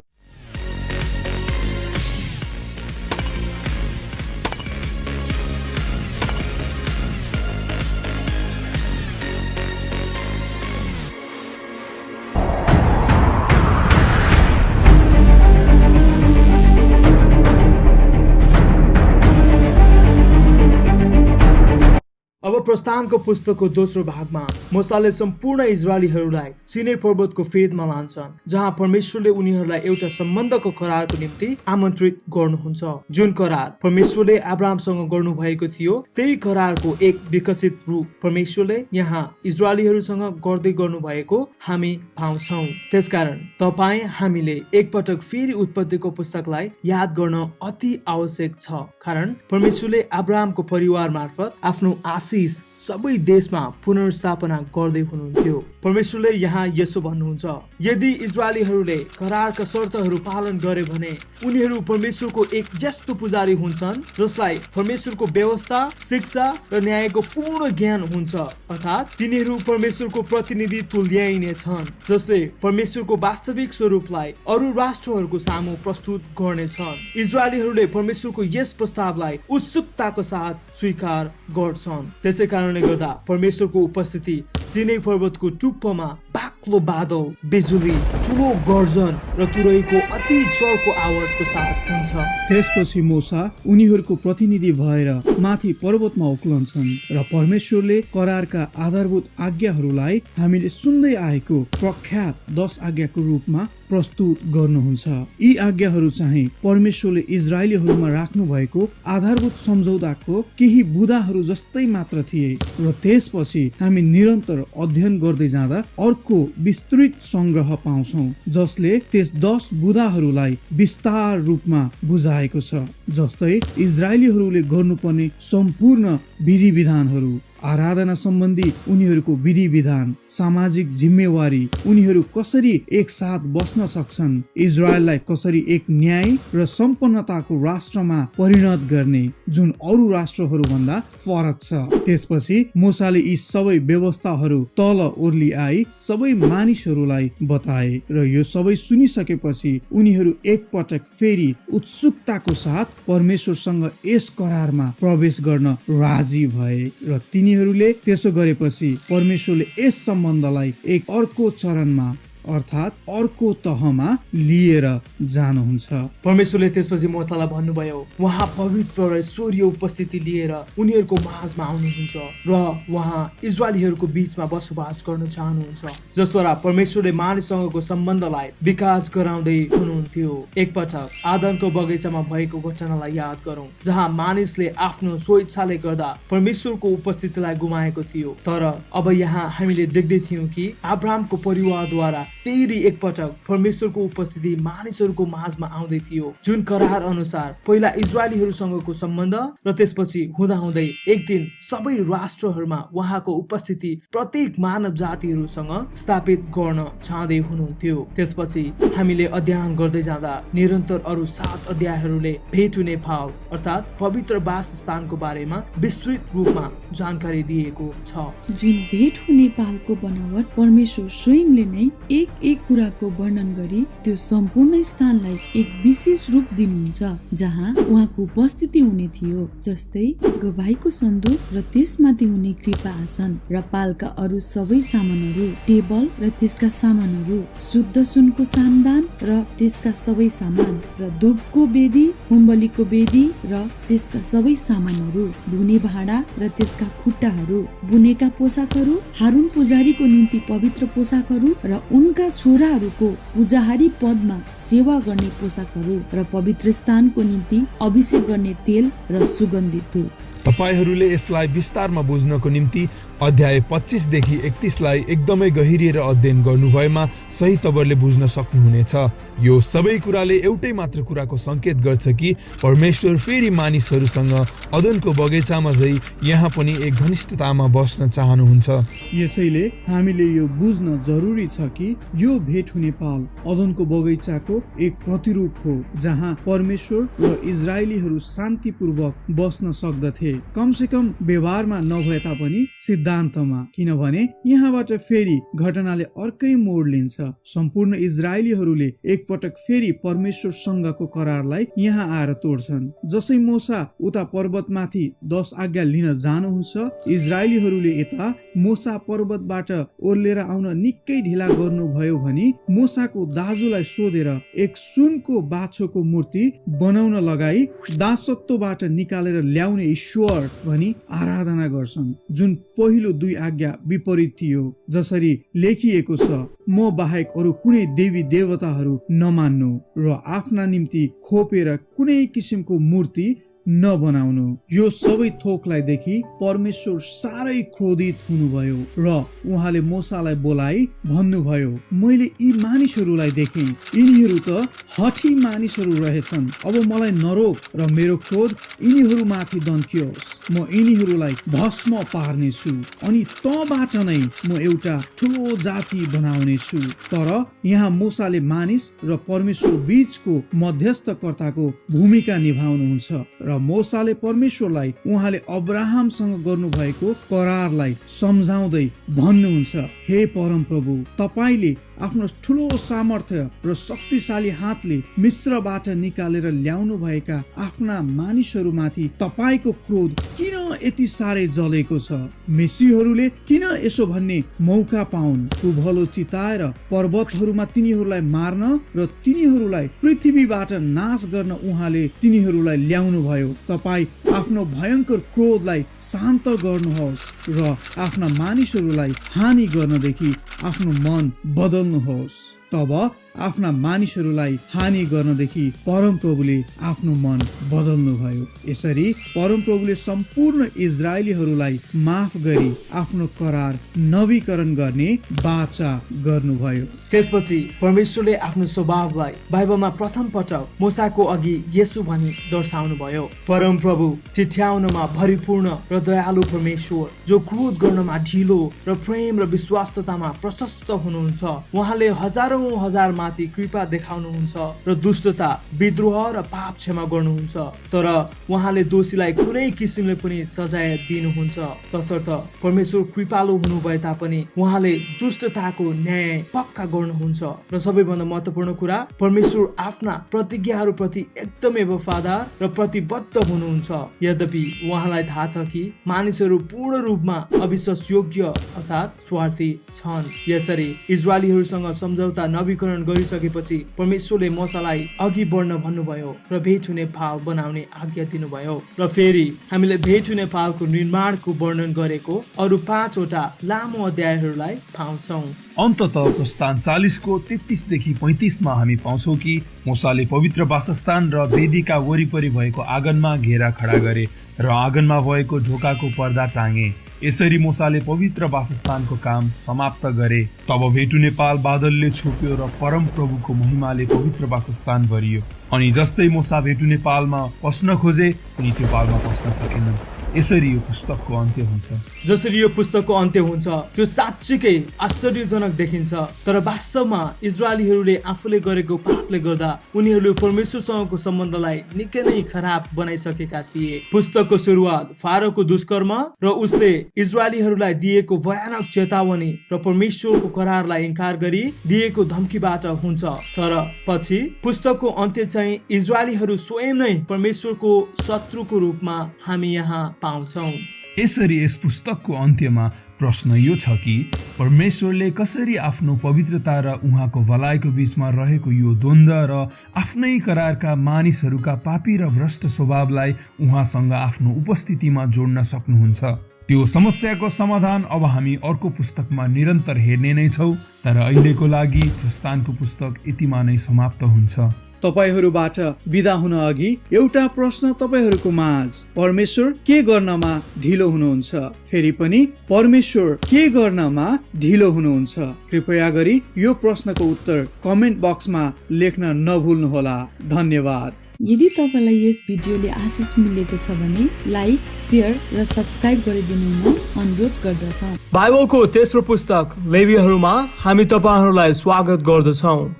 अब प्रस्थानको पुस्तकको दोस्रो भागमा मूसाले सम्पूर्ण इजरायलीहरूलाई सिनै पर्वतको फेदमा लान्छन्, जहाँ परमेश्वरले उनीहरूलाई एउटा सम्बन्धको करारको निम्ति आमन्त्रित गर्नुहुन्छ। जुन करार परमेश्वरले अब्राहमसँग गर्नुभएको थियो, त्यही करारको एक विकसित रूप परमेश्वरले यहाँ इजरायलीहरूसँग गर्दै गर्नुभएको हामी पाउँछौँ। त्यसकारण तपाईँ हामीले एकपटक फेरि उत्पत्तिको पुस्तकलाई याद गर्न अति आवश्यक छ, कारण परमेश्वरले अब्राहमको परिवार मार्फत आफ्नो आशिष सबै देशमा पुनर्स्थापना गर्दै हुनुहुन्थ्यो। परमेश्वरले यहाँ यसो भन्नुहुन्छ, यदि इजरायलीहरूले करारका शर्तहरू पालन गरे भने उनीहरू परमेश्वरको एक यस्तो पुजारी हुन्छन् जसलाई परमेश्वरको व्यवस्था, शिक्षा र न्यायको पूर्ण ज्ञान हुन्छ। अर्थात् तिनीहरू परमेश्वरको प्रतिनिधि तुल्याइनेछन्, जसले परमेश्वरको वास्तविक स्वरूपलाई अरू राष्ट्रहरूको सामु प्रस्तुत गर्नेछन्। इजरायलीहरूले परमेश्वरको यस प्रस्तावलाई उत्सुकताको साथ स्वीकार गर्छन्। त्यसै कारणले गर्दा परमेश्वरको उपस्थिति सिनै पर्वतको टुप्पोमा बाक्लो बादल, बिजुली, ठुलो गर्जन र तुरैको अति चर्को आवाजको साथ हुन्छ। त्यसपछि मूसा उनीहरूको प्रतिनिधि भएर माथि पर्वतमा उक्लन्छन् र परमेश्वरले करारका आधारभूत आज्ञाहरूलाई हामीले सुन्दै आएको प्रख्यात 10 आज्ञाको रूपमा प्रस्तुत गर्नुहुन्छ। यी आज्ञाहरू चाहिँ परमेश्वरले इजरायलीहरूमा राख्नु भएको आधारभूत सम्झौताको केही बुदाहरू जस्तै मात्र थिए र त्यसपछि हामी निरन्तर अध्ययन गर्दै जाँदा अर्को विस्तृत संग्रह पाउँछौँ, जसले त्यस 10 बुदाहरूलाई विस्तार रूपमा बुझाएको छ। जस्तै इजरायलीहरूले गर्नुपर्ने सम्पूर्ण विधि विधानहरू, आराधना सम्बन्धी उनीहरूको विधि विधान, सामाजिक जिम्मेवारी, उनीहरू कसरी एकसाथ बस्न सक्छन्, इजरायललाई कसरी एक न्याय र सम्पन्नताको राष्ट्रमा परिणत गर्ने जुन अरू राष्ट्रहरू भन्दा फरक छ। त्यसपछि मूसाले यी सबै व्यवस्थाहरू तल ओर्लिआई सबै मानिसहरूलाई बताए र यो सबै सुनिसकेपछि उनीहरू एकपटक फेरि उत्सुकताको साथ परमेश्वरसँग यस करारमा प्रवेश गर्न राजी भए र तिनीहरूले त्यसो गरेपछि परमेश्वरले यस सम्बन्धलाई एक अर्को चरणमा अर्थात् अर्को तहमा लिएर जानुहुन्छ। परमेश्वरले त्यसपछि मूसालाई भन्नुभयो, उहाँ पवित्र र ईश्वरीय उपस्थिति लिएर उनीहरूको माझमा आउनुहुन्छ र उहाँ इजरायलीहरूको बीचमा बसोबास गर्न चाहनुहुन्छ, जसद्वारा परमेश्वरले मानिससँगको सम्बन्धलाई विकास गराउँदै हुनुहुन्थ्यो। एकपटक आदमको बगैँचामा भएको घटनालाई याद गरौँ, जहाँ मानिसले आफ्नो स्वेच्छाले गर्दा परमेश्वरको उपस्थितिलाई गुमाएको थियो। तर अब यहाँ हामीले देख्दै थियौँ कि अब्राहमको परिवारद्वारा फेरि एकपटक परमेश्वरको उपस्थिति मानिसहरूको माझमा आउँदै थियो। जुन करार अनुसार पहिला इजरायलीहरूसँगको सम्बन्ध र त्यसपछि हुँदाहुँदै एक दिन सबै राष्ट्रहरूमा उहाँको उपस्थिति प्रत्येक मानव जातिहरूसँग स्थापित गर्न चाहँदै हुनुहुन्थ्यो। त्यसपछि हामीले अध्ययन गर्दै जाँदा निरन्तर अरू 7 अध्यायहरूले भेट हुने फाल अर्थात् पवित्र वासस्थानको बारेमा विस्तृत रूपमा जानकारी दिएको छ। जुन भेट हुने पालको बनावट परमेश्वर स्वयंले नै एक एक एक कुराको वर्णन गरी त्यो सम्पूर्ण स्थानलाई एक विशेष रूप दिनुहुन्छ जहाँ उहाँको उपस्थिति हुने थियो, जस्तै गवाहीको सन्दुक र त्यसमाथि हुने कृपा आसन र पालका अरू सबै सामानहरू, टेबल र त्यसका सामानहरू, शुद्ध सुनको सामदान र त्यसका सबै सामान र धूपको वेदी, होमबलिको वेदी र त्यसका सबै सामानहरू, धुने भाँडा र त्यसका खुट्टाहरू, बुनेका पोसाकहरू, हारुन पुजारीको निम्ति पवित्र पोसाकहरू र उनका छोराहरूको पुजाहारी पदमा सेवा गर्ने पोसाकहरू र पवित्र स्थानको निम्ति अभिषेक गर्ने तेल र सुगन्धित धूप। तपाईहरूले यसलाई विस्तारमा बुझ्नको निम्ति अध्याय 25 देखि 31 लाई एकदमै गहिरिएर अध्ययन गर्नुभएमा सही तवरले बुझ्न सक्नुहुनेछ। यो सबै कुराले एउटै मात्र कुराको संकेत गर्छ कि परमेश्वर फेरि मानिसहरूसँग अदनको बगैँचामा झै यहाँ पनि एक घनिष्ठतामा बस्न चाहनुहुन्छ। यसैले हामीले यो बुझ्न जरुरी छ कि यो भेट हुने पाल अदनको बगैँचाको एक प्रतिरूप हो जहाँ परमेश्वर र इजरायलीहरू शान्तिपूर्वक बस्न सक्दथे, कमसे कम व्यवहारमा नभए तापनि सिद्धान्तमा, किनभने यहाँबाट फेरि घटनाले अर्कै मोड लिन्छ। सम्पूर्ण इजरायलीहरूले एकपटक फेरि परमेश्वरसँगको करारलाई यहाँ आएर तोड्छन्। जसै मोसा उता पर्वतमाथि 10 आज्ञा लिन जानुहुन्छ, इजरायलीहरूले यता मोसा पर्वतबाट ओर्लेर आउन निकै ढिला गर्नुभयो भनी मोसाको दाजुलाई सोधेर एक सुनको बाछोको मूर्ति बनाउन लगाई दासत्वबाट निकालेर ल्याउने ईश्वर भनी आराधना गर्छन्, जुन पहिलो 2 आज्ञा विपरीत थियो। जसरी लेखिएको छ, म बाहेक अरू कुनै देवी देवताहरू नमान्नु र आफ्ना निम्ति खोपेर कुनै किसिमको मूर्ति नबनाउनु। यो सबै थोकलाई देखि परमेश्वर साह्रै क्रोधित हुनुभयो र उहाँले मोसालाई बोलाई भन्नुभयो, मैले यी मानिसहरूलाई देखेँ, यिनीहरू त हठी मानिसहरू रहेछन्। अब मलाई नरोक र मेरो क्रोध यिनीहरूमाथि दन्कियोस्। म यिनीहरूलाई भस्म पार्नेछु अनि तँबाट नै म एउटा ठुलो जाति बनाउनेछु। तर यहाँ मोसाले मानिस र परमेश्वर बीचको मध्यस्थकर्ताको भूमिका निभाउनुहुन्छ र मोसाले परमेश्वरलाई उहाँले अब्राहमसँग गर्नुभएको करारलाई सम्झाउँदै भन्नुहुन्छ, हे परमप्रभु, तपाईले आफ्नो ठुलो सामर्थ्य र शक्तिशाली हातले मिस्रबाट निकालेर ल्याउनु भएका आफ्ना मानिसहरूमाथि तपाईको क्रोध किन यति साह्रै जलेको छ? मेसीहरूले किन यसो भन्ने मौका पाउन्? कुभलो चिताएर पर्वतहरूमा तिनीहरूलाई मार्न र तिनीहरूलाई पृथ्वीबाट नाश गर्न उहाँले तिनीहरूलाई ल्याउनु भयो। तपाई आफ्नो भयंकर क्रोधलाई शान्त गर्नुहोस् र आफ्ना मानिसहरूलाई हानि गर्नदेखि आफ्नो मन बदल्नुहोस्। तब आफ्ना मानिसहरूलाई हानि गर्नदेखि परमप्रभुले आफ्नो मन बदल्नु भयो। यसरी परमप्रभुले सम्पूर्ण इजरायलीहरूलाई माफ गरी आफ्नो करार नवीकरण गर्ने वाचा गर्नुभयो। त्यसपछि परमेश्वरले आफ्नो स्वभावलाई बाइबलमा प्रथम पटक मोसाको अघि येशू भनी दर्शाउनु भयो। परमप्रभु चिठ्याउनमा भरिपूर्ण र दयालु परमेश्वर, जो क्रोध गर्नमा ढिलो र प्रेम र विश्वासतामा प्रशस्त हुनुहुन्छ। उहाँले हजारौं हजार माथि कृपा देखाउनुहुन्छ र दुष्टता, विद्रोह र पाप क्षमा गर्नुहुन्छ। तर उहाँले दोषीलाई कुनै किसिमले पनि सजाय दिनुहुन्छ। तसर्थ परमेश्वर कृपालु हुनु भए तापनि उहाँले दुष्टताको न्याय पक्का गर्नुहुन्छ। र सबैभन्दा महत्त्वपूर्ण कुरा, परमेश्वर आफ्ना प्रतिज्ञाहरूप्रति एकदमै वफादार र प्रतिबद्ध हुनुहुन्छ। यद्यपि उहाँलाई थाहा छ कि मानिसहरू पूर्ण रूपमा अविश्वासयोग्य अर्थात् स्वार्थी छन्। यसरी इजरायलीहरूसँग सम्झौता नवीकरण गरिसकेपछि परमेश्वरले मोसालाई अघि बढ्न भन्नुभयो र भेट हुने पाल बनाउने आज्ञा दिनुभयो। र फेरि हामीले भेट हुने पालको निर्माणको वर्णन गरेको अरू 5 वटा लामो अध्यायहरूलाई पाउँछौँ। अन्ततः प्रस्थान 40 को 33 देखि 35 मा हामी पाउँछौँ कि मोसाले पवित्र वासस्थान र वेदीका वरिपरि भएको आँगनमा घेरा खडा गरे र आँगनमा भएको ढोकाको पर्दा टाँगे। यसरी मोसाले पवित्र वासस्थानको काम समाप्त गरे। तब भेटुने पाल बादलले छोप्यो र परम प्रभुको महिमाले पवित्र वासस्थान भरियो। अनि जसै मोसा भेटुने पालमा पस्न खोजे, उनी त्यो पालमा पस्न सकेनन्। यसरी यो पुस्तकको अन्त्य हुन्छ। जसरी यो पुस्तकको अन्त्य हुन्छ त्यो साँच्चीकै आश्चर्यजनक देखिन्छ, तर वास्तवमा इजरायलीहरूले आफूले गरेको पापले गर्दा उनीहरूले परमेश्वरसँगको सम्बन्धलाई निकै नै खराब बनाइसकेका थिए। पुस्तकको सुरुवात फारोको दुष्कर्म र उसले इजरायलीहरूलाई दिएको भयानक चेतावनी र परमेश्वरको करारलाई इन्कार गरी दिएको धम्कीबाट हुन्छ, तर पछि पुस्तकको अन्त्य चाहिँ इजरायलीहरू स्वयं नै परमेश्वरको शत्रुको रूपमा हामी यहाँ पाउँछौँ। यसरी यस पुस्तकको अन्त्यमा प्रश्न यो छ कि परमेश्वरले कसरी आफ्नो पवित्रता र उहाँको भलाइको बीचमा रहेको यो द्वन्द्व र आफ्नै करारका मानिसहरूका पापी र भ्रष्ट स्वभावलाई उहाँसँग आफ्नो उपस्थितिमा जोड्न सक्नुहुन्छ। त्यो समस्याको समाधान अब हामी अर्को पुस्तकमा निरन्तर हेर्ने नै छौँ, तर अहिलेको लागि प्रस्थानको पुस्तक यतिमा नै समाप्त हुन्छ। तपाईहरूबाट बिदा हुन अघि एउटा प्रश्न तपाईहरूको माझ, परमेश्वर के गर्नमा ढिलो हुनुहुन्छ? फेरि पनि परमेश्वर के गर्नमा ढिलो हुनुहुन्छ? कृपया गरी यो प्रश्नको उत्तर कमेन्ट बक्समा लेख्न नभुल्नुहोला। धन्यवाद। यदि तपाईलाई यस भिडियोले आशिष मिलेको छ भने लाइक, शेयर र सब्स्क्राइब गरिदिनु म अनुरोध गर्दछौँ। बाइबलको तेस्रो पुस्तक लेवीहरूमा हामी तपाईहरूलाई स्वागत गर्दछौँ।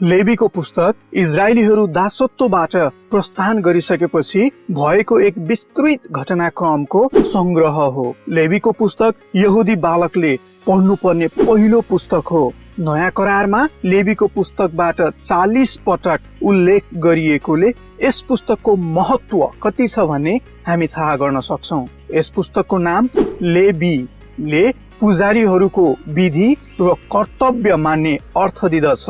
लेवीको पुस्तक इजरायलीहरू दासत्वबाट प्रस्थान गरिसकेपछि भएको एक विस्तृत घटनाक्रमको संग्रह हो। लेवीको पुस्तक यहुदी बालकले पढ्नुपर्ने पहिलो पुस्तक हो। नयाँ करारमा लेवीको पुस्तकबाट 40 पटक उल्लेख गरिएकोले यस पुस्तकको महत्व कति छ भन्ने हामी थाहा गर्न सक्छौँ। यस पुस्तकको नाम लेवीले पुजारीहरूको विधि र कर्तव्य मान्ने अर्थ दिदछ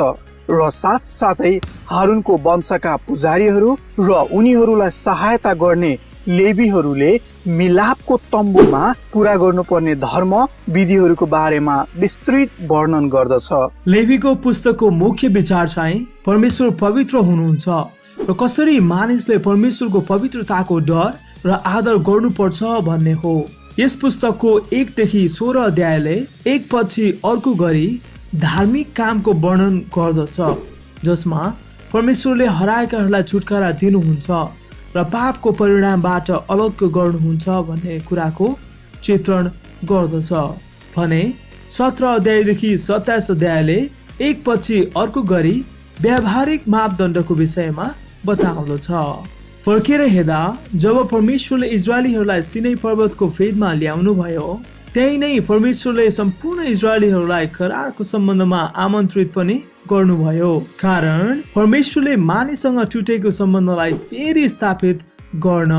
र साथसाथै हारूनको वंशका पुजारीहरू र उनीहरूलाई सहायता गर्ने लेवीहरूले मिलापको तम्बुमा पुरा गर्नुपर्ने धर्म विधिहरूको बारेमा विस्तृत वर्णन गर्दछ। लेवीको पुस्तकको मुख्य विचार चाहिँ परमेश्वर पवित्र हुनुहुन्छ र कसरी मानिसले परमेश्वरको पवित्रताको डर र आदर गर्नुपर्छ भन्ने हो। यस पुस्तकको 1 देखि 16 अध्यायले एक पछि अर्को गरी धार्मिक कामको वर्णन गर्दछ, जसमा परमेश्वरले हराएकाहरूलाई छुटकारा दिनुहुन्छ र पापको परिणामबाट अलग गर्नुहुन्छ भन्ने कुराको चित्रण गर्दछ भने 17 अध्यायदेखि 27 अध्यायले एक पछि अर्को गरी व्यावहारिक मापदण्डको विषयमा बताउँदछ। फर्केर हेर्दा जब परमेश्वरले इजरायलीहरूलाई सिनै पर्वतको फेदमा ल्याउनु भयो, त्यही नै परमेश्वरले सम्पूर्ण इजरायलीहरूलाई करारको सम्बन्धमा आमन्त्रित पनि गर्नुभयो, कारण परमेश्वरले मानिससँग टुटेको सम्बन्धलाई फेरि स्थापित गर्न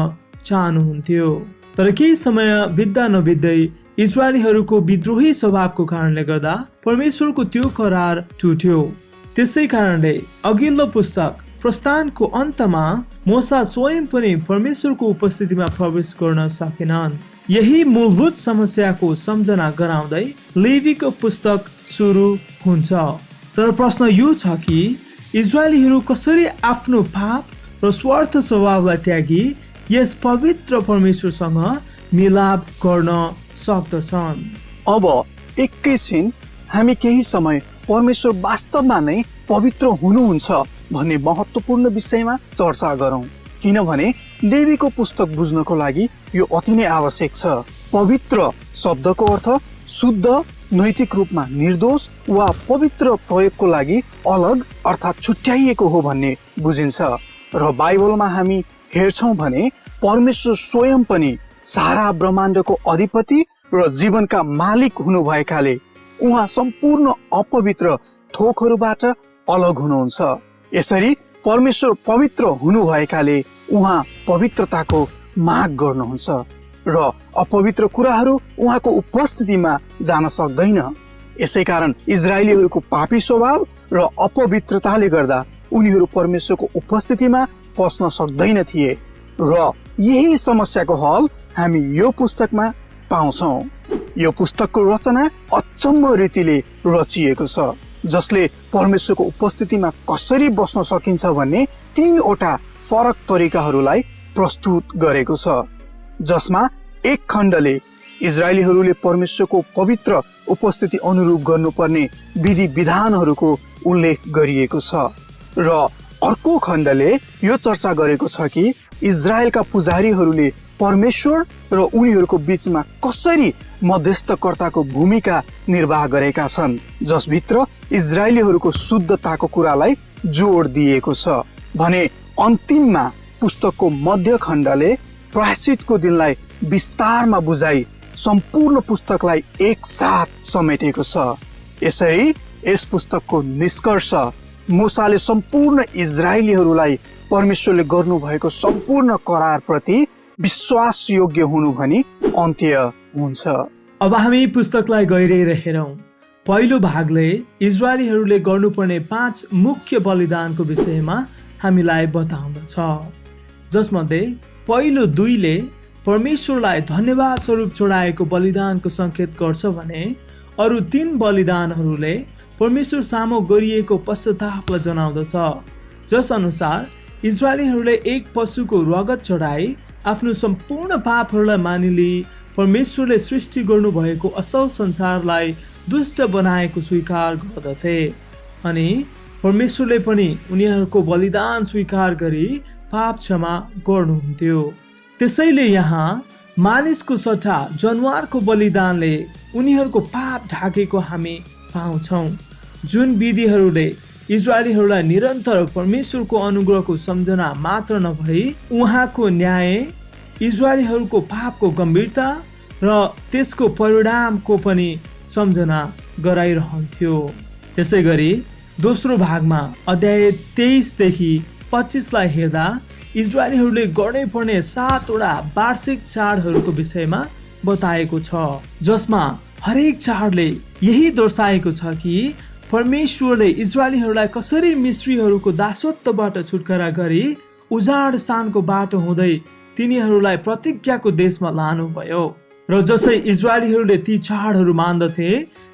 चाहनुहुन्थ्यो। तर केही समय बित्दा नबित्दै इजरायलीहरूको विद्रोही स्वभावको कारणले गर्दा परमेश्वरको त्यो करार टुट्यो। त्यसै कारणले अघिल्लो पुस्तक प्रस्थानको अन्तमा मोसा स्वयं पनि परमेश्वरको उपस्थितिमा प्रवेश गर्न सकेनन्। यही मूलभूत समस्याको सम्झना गराउँदै लेवीको पुस्तक सुरु हुन्छ। तर प्रश्न यो छ कि इजरायलीहरू कसरी आफ्नो पाप र स्वार्थ स्वभावलाई त्यागी यस पवित्र परमेश्वरसँग मिलाप गर्न सक्दछन्। अब एकैछिन हामी केही समय परमेश्वर वास्तवमा नै पवित्र हुनुहुन्छ भन्ने महत्त्वपूर्ण विषयमा चर्चा गरौँ, किनभने लेवीको पुस्तक बुझ्नको लागि यो अति नै आवश्यक छ। पवित्र शब्दको अर्थ शुद्ध, नैतिक रूपमा निर्दोष वा पवित्र प्रयोगको लागि अलग अर्थात् छुट्याइएको हो भन्ने बुझिन्छ। र बाइबलमा हामी हेर्छौँ भने परमेश्वर स्वयं पनि सारा ब्रह्माण्डको अधिपति र जीवनका मालिक हुनुभएकाले उहाँ सम्पूर्ण अपवित्र थोकहरूबाट अलग हुनुहुन्छ। यसरी परमेश्वर पवित्र हुनुभएकाले उहाँ पवित्रताको माग गर्नुहुन्छ र अपवित्र कुराहरू उहाँको उपस्थितिमा जान सक्दैन। यसै कारण इजरायलीहरूको पापी स्वभाव र अपवित्रताले गर्दा उनीहरू परमेश्वरको उपस्थितिमा पस्न सक्दैन थिए र यही समस्याको हल हामी यो पुस्तकमा पाउँछौँ। यो पुस्तकको रचना अचम्म रीतिले रचिएको छ, जसले परमेश्वरको उपस्थितिमा कसरी बस्न सकिन्छ भन्ने 3वटा फरक तरिकाहरूलाई प्रस्तुत गरेको छ, जसमा एक खण्डले इजरायलीहरूले परमेश्वरको पवित्र उपस्थिति अनुरूप गर्नुपर्ने विधि विधानहरूको उल्लेख गरिएको छ। र अर्को खण्डले यो चर्चा गरेको छ कि इजरायलका पुजारीहरूले परमेश्वर र उनीहरूको बीचमा कसरी मध्यस्थकर्ताको भूमिका निर्वाह गरेका छन्, जसभित्र इजरायलीहरूको शुद्धताको कुरालाई जोड दिएको छ भने अन्तिममा पुस्तकको मध्य खण्डले प्रायश्चितको दिनलाई विस्तारमा बुझाइ सम्पूर्ण पुस्तकलाई एकसाथ समेटेको छ। यसरी यस पुस्तकको निष्कर्ष मूसाले सम्पूर्ण इजरायलीहरूलाई परमेश्वरले गर्नुभएको सम्पूर्ण करार प्रति विश्वास योग्य हुनु भनी अन्त्य हुन्छ। अब हामी पुस्तकलाई गहिरिएर हेरौँ। पहिलो भागले इजरायलीहरूले गर्नुपर्ने 5 मुख्य बलिदानको विषयमा हामीलाई बताउँदछ, जसमध्ये पहिलो 2ले परमेश्वरलाई धन्यवाद स्वरूप चढाएको बलिदानको संकेत गर्छ भने अरू 3 बलिदानहरूले परमेश्वर सामु गरिएको पश्चातापलाई जनाउँदछ, जस अनुसार इजरायलीहरूले एक पशुको रगत चढाई आफ्नो सम्पूर्ण पापहरूलाई मानिली परमेश्वरले सृष्टि गर्नुभएको असल संसारलाई दुष्ट बनाएको स्वीकार गर्दथे अनि परमेश्वरले पनि उनीहरूको बलिदान स्वीकार गरी पाप क्षमा गर्नुहुन्थ्यो। त्यसैले यहाँ मानिसको सट्टा जनावरको बलिदानले उनीहरूको पाप ढाकेको हामी पाउँछौँ, जुन विधिहरूले इजरायलीहरूलाई निरन्तर परमेश्वरको अनुग्रहको सम्झना मात्र नभई उहाँको न्याय, इजरायलीहरूको पापको गम्भीरता र त्यसको परिणामको पनि सम्झना गराइरहन्थ्यो। त्यसै गरी दोस्रो भागमा अध्याय 23 देखि 25लाई हेर्दा इजरायलीहरूले गर्नै पर्ने 7 वटा वार्षिक चाडहरूको विषयमा बताएको छ, जसमा हरेक चाडले यही दर्शाएको छ कि परमेश्वरले इजरायलीहरूलाई कसरी मिश्रीहरूको दासत्वबाट छुटकारा गरी उजाड स्थानको बाटो हुँदै तिनीहरूलाई प्रतिज्ञाको देशमा लानुभयो। र जसै इजरायलीहरूले ती चाडहरू मान्दथे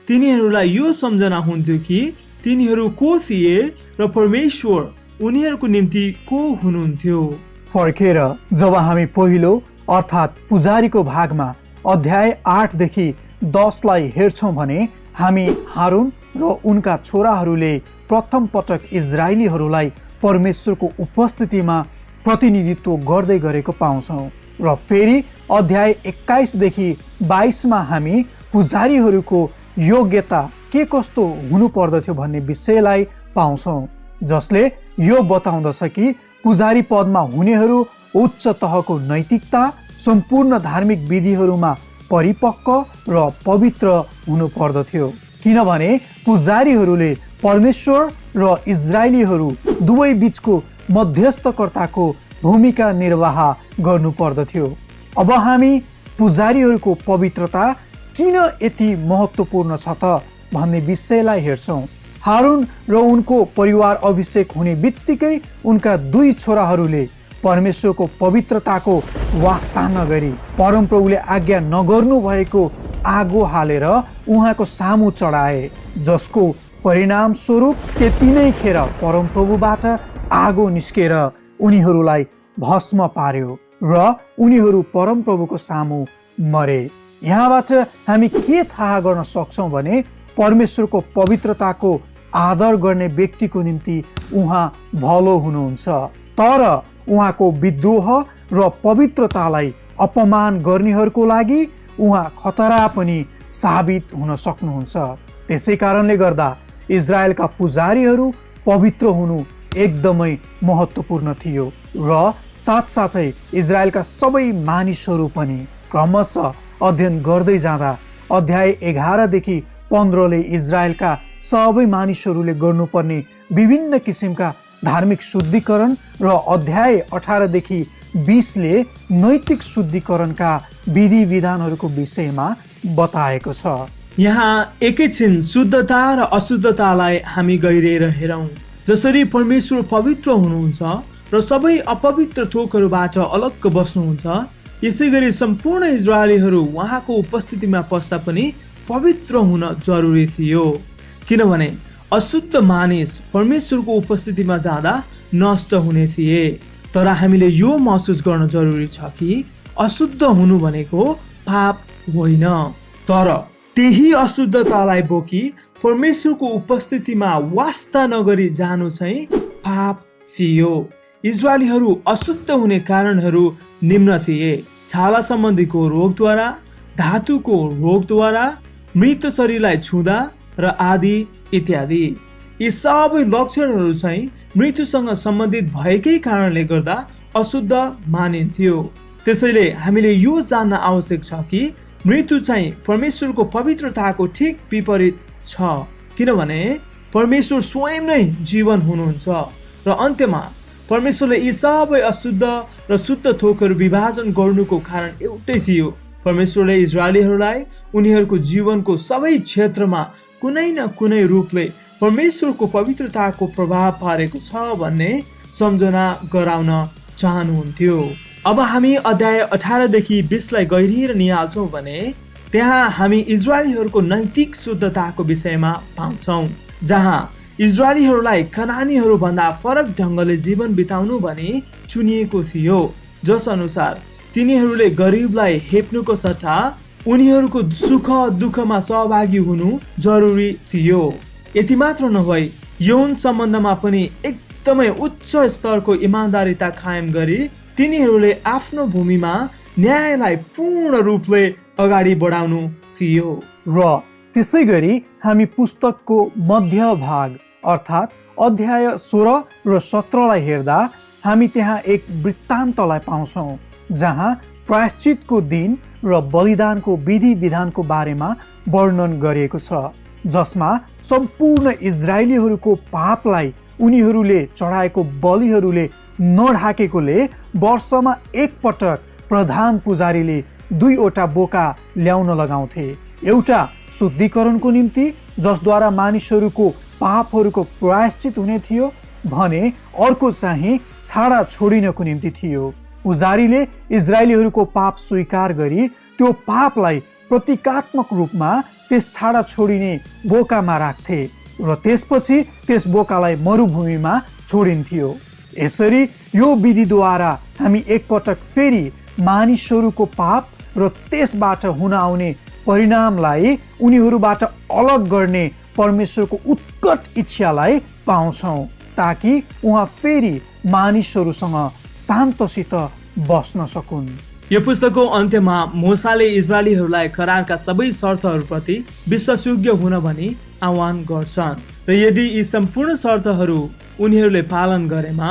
तिनीहरूलाई यो सम्झना हुन्थ्यो कि तिनीहरू को थिए र परमेश्वर उनीहरूको निम्ति को हुनुहुन्थ्यो। फर्केर जब हामी पहिलो अर्थात् पुजारीको भागमा अध्याय 8 देखि 10लाई हेर्छौँ भने हामी हारून र उनका छोराहरूले प्रथम पटक इजरायलीहरूलाई परमेश्वरको उपस्थितिमा प्रतिनिधित्व गर्दै गरेको पाउँछौँ र फेरि अध्याय 21 देखि 22मा हामी पुजारीहरूको योग्यता के कस्तो हुनु पर्दथ्यो भन्ने विषयलाई पाउँछौँ, जसले यो बताउँदछ कि पुजारी पदमा हुनेहरू उच्च तहको नैतिकता, सम्पूर्ण धार्मिक विधिहरूमा परिपक्व र पवित्र हुनु पर्दथ्यो, किनभने पुजारीहरूले परमेश्वर र इजरायलीहरू दुवै बीचको मध्यस्थकर्ताको भूमिका निर्वाह गर्नु पर्दथ्यो। अब हामी पुजारीहरूको पवित्रता किन यति महत्त्वपूर्ण छ त भन्ने विषयलाई हेर्छौँ। हारून र उनको परिवार अभिषेक हुने बित्तिकै उनका 2 छोराहरूले परमेश्वरको पवित्रताको वास्ता नगरी परमप्रभुले आज्ञा नगर्नु भएको आगो हालेर उहाँको सामु चढाए, जसको परिणाम स्वरूप त्यति नै खेर परमप्रभुबाट आगो निस्केर उनीहरूलाई भस्म पार्यो र उनीहरू परमप्रभुको सामु मरे। यहाँबाट हामी के थाहा गर्न सक्छौँ भने परमेश्वरको पवित्रताको आदर गर्ने व्यक्तिको निम्ति उहाँ भलो हुनुहुन्छ, तर उहाँको विद्रोह र पवित्रतालाई अपमान गर्नेहरूको लागि उहाँ खतरा पनि साबित हुन सक्नुहुन्छ। त्यसै कारणले गर्दा इजरायलका पुजारीहरू पवित्र हुनु एकदमै महत्त्वपूर्ण थियो र साथसाथै इजरायलका सबै मानिसहरू पनि। क्रमशः अध्ययन गर्दै जाँदा अध्याय 11 देखि 15ले इजरायलका सबै मानिसहरूले गर्नुपर्ने विभिन्न किसिमका धार्मिक शुद्धिकरण र अध्याय 18 देखि 20ले नैतिक शुद्धिकरणका विधि विधानहरूको विषयमा बताएको छ। यहाँ एकैछिन शुद्धता र अशुद्धतालाई हामी गहिरिएर हेरौँ। जसरी परमेश्वर पवित्र हुनुहुन्छ र सबै अपवित्र थोकहरूबाट अलग्ग बस्नुहुन्छ, यसै गरी सम्पूर्ण इजरायलीहरू उहाँको उपस्थितिमा पस्दा पनि पवित्र हुन जरुरी थियो, किनभने अशुद्ध मानिस परमेश्वरको उपस्थितिमा जाँदा नष्ट हुने थिए। तर हामीले यो महसुस गर्न जरुरी छ कि अशुद्ध हुनु भनेको पाप होइन, तर त्यही अशुद्धतालाई बोकी परमेश्वरको उपस्थितिमा वास्ता नगरी जानु चाहिँ पाप थियो। इजरायलीहरू अशुद्ध हुने कारणहरू निम्न थिए: छाला सम्बन्धीको रोगद्वारा, धातुको रोगद्वारा, मृत शरीरलाई छुँदा र आदि इत्यादि। यी सबै लक्षणहरू चाहिँ मृत्युसँग सम्बन्धित भएकै कारणले गर्दा अशुद्ध मानिन्थ्यो। त्यसैले हामीले यो जान्न आवश्यक छ कि मृत्यु चाहिँ परमेश्वरको पवित्रताको ठिक विपरीत छ, किनभने परमेश्वर स्वयं नै जीवन हुनुहुन्छ र अन्त्यमा परमेश्वरले यी सबै अशुद्ध र शुद्ध थोकहरू विभाजन गर्नुको कारण एउटै थियो: परमेश्वरले इजरायलीहरूलाई उनीहरूको जीवनको सबै क्षेत्रमा कुनै न कुनै रूपले परमेश्वरको पवित्रताको प्रभाव पारेको छ भन्ने सम्झना गराउन चाहनुहुन्थ्यो। अब हामी अध्याय 18 देखि 20 लाई गहिरिएर निहाल्छौँ भने त्यहाँ हामी इजरायलीहरूको नैतिक शुद्धताको विषयमा पाउँछौँ, जहाँ इजरायलीहरूलाई कनानीहरू भन्दा फरक ढङ्गले जीवन बिताउनु भनी चुनिएको थियो, जस अनुसार तिनीहरूले गरिबलाई हेप्नुको सट्टा उनीहरूको सुख दुःखमा सहभागी हुनु जरुरी थियो। यति मात्र नभई यौन सम्बन्धमा पनि एकदमै उच्च स्तरको इमान्दारिता कायम गरी तिनीहरूले आफ्नो भूमिमा न्यायलाई पूर्ण रूपले अगाडि बढाउनु थियो। र त्यसै गरी हामी पुस्तकको मध्य भाग अर्थात् अध्याय 16 र 17 लाई हेर्दा हामी त्यहाँ एक वृत्तान्तलाई पाउँछौँ, जहाँ प्रायश्चितको दिन र बलिदानको विधि विधानको बारेमा वर्णन गरिएको छ, जसमा सम्पूर्ण इजरायलीहरूको पापलाई उनीहरूले चढाएको बलिहरूले नढाकेकोले वर्षमा एक पटक प्रधान पुजारीले 2वटा बोका ल्याउन लगाउँथे, एउटा शुद्धिकरणको निम्ति जसद्वारा मानिसहरूको पापहरूको प्रायश्चित हुने थियो भने अर्को चाहिँ छाडा छोडिनको निम्ति थियो। पुजारीले इजरायलीहरूको पाप स्वीकार गरी त्यो पापलाई प्रतीकात्मक रूपमा त्यस छाडा छोडिने बोकामा राख्थे र त्यसपछि त्यस बोकालाई मरुभूमिमा छोडिन्थ्यो। यसरी यो विधिद्वारा हामी एकपटक फेरि मानिसहरूको पाप र त्यसबाट हुन आउने परिणामलाई उनीहरूबाट अलग गर्ने परमेश्वरको उत्कट इच्छालाई पाउँछौँ, ताकि उहाँ फेरि मानिसहरूसँग शान्तसित बस्न सकुन्। यो पुस्तकको अन्त्यमा मोसाले इजरायलीहरूलाई करारका सबै शर्तहरूप्रति विश्वासयोग्य हुन भनी आह्वान गर्छन् र यदि यी सम्पूर्ण शर्तहरू उनीहरूले पालन गरेमा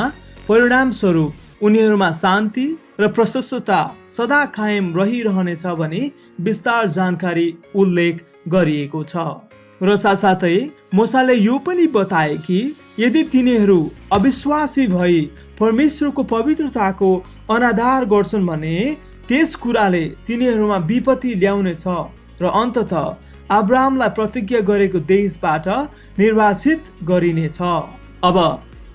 परिणाम स्वरूप उनीहरूमा शान्ति र प्रशस्तता सदा कायम रहिरहनेछ भनी विस्तार जानकारी उल्लेख गरिएको छ। र साथसाथै मोसाले यो पनि बताए कि यदि तिनीहरू अविश्वासी भई परमेश्वरको पवित्रताको अनादर गर्छन् भने त्यस कुराले तिनीहरूमा विपत्ति ल्याउनेछ र अन्ततः अब्राहमलाई प्रतिज्ञा गरेको देशबाट निर्वासित गरिनेछ। अब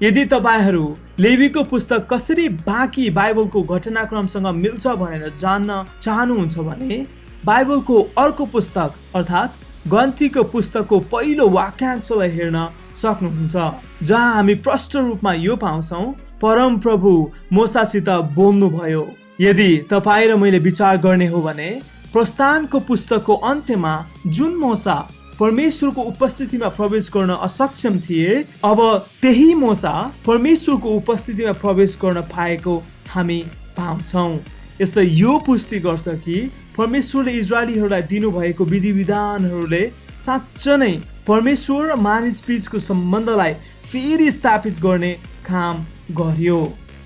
यदि तपाईहरू लेवीको पुस्तक कसरी बाँकी बाइबलको घटनाक्रमसँग मिल्छ भनेर जान्न चाहनुहुन्छ भने बाइबलको अर्को पुस्तक अर्थात् गन्तीको पुस्तकको पहिलो वाक्यांशलाई हेर्न सक्नुहुन्छ, जहाँ हामी प्रष्ट रूपमा यो पाउँछौँ: परम प्रभु मोसासित बोल्नुभयो। यदि तपाईँ र मैले विचार गर्ने हो भने प्रस्थानको पुस्तकको अन्त्यमा जुन मोसा परमेश्वरको उपस्थितिमा प्रवेश गर्न असक्षम थिए, अब त्यही मोसा परमेश्वरको उपस्थितिमा प्रवेश गर्न पाएको हामी पाउँछौँ। यसले यो पुष्टि गर्छ कि परमेश्वरले इजरायलीहरूलाई दिनुभएको विधि विधानहरूले साँच्चै नै परमेश्वर र मानिस बीचको सम्बन्धलाई फेरि स्थापित गर्ने काम गर्यो।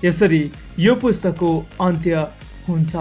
यसरी यो पुस्तकको अन्त्य हुन्छ।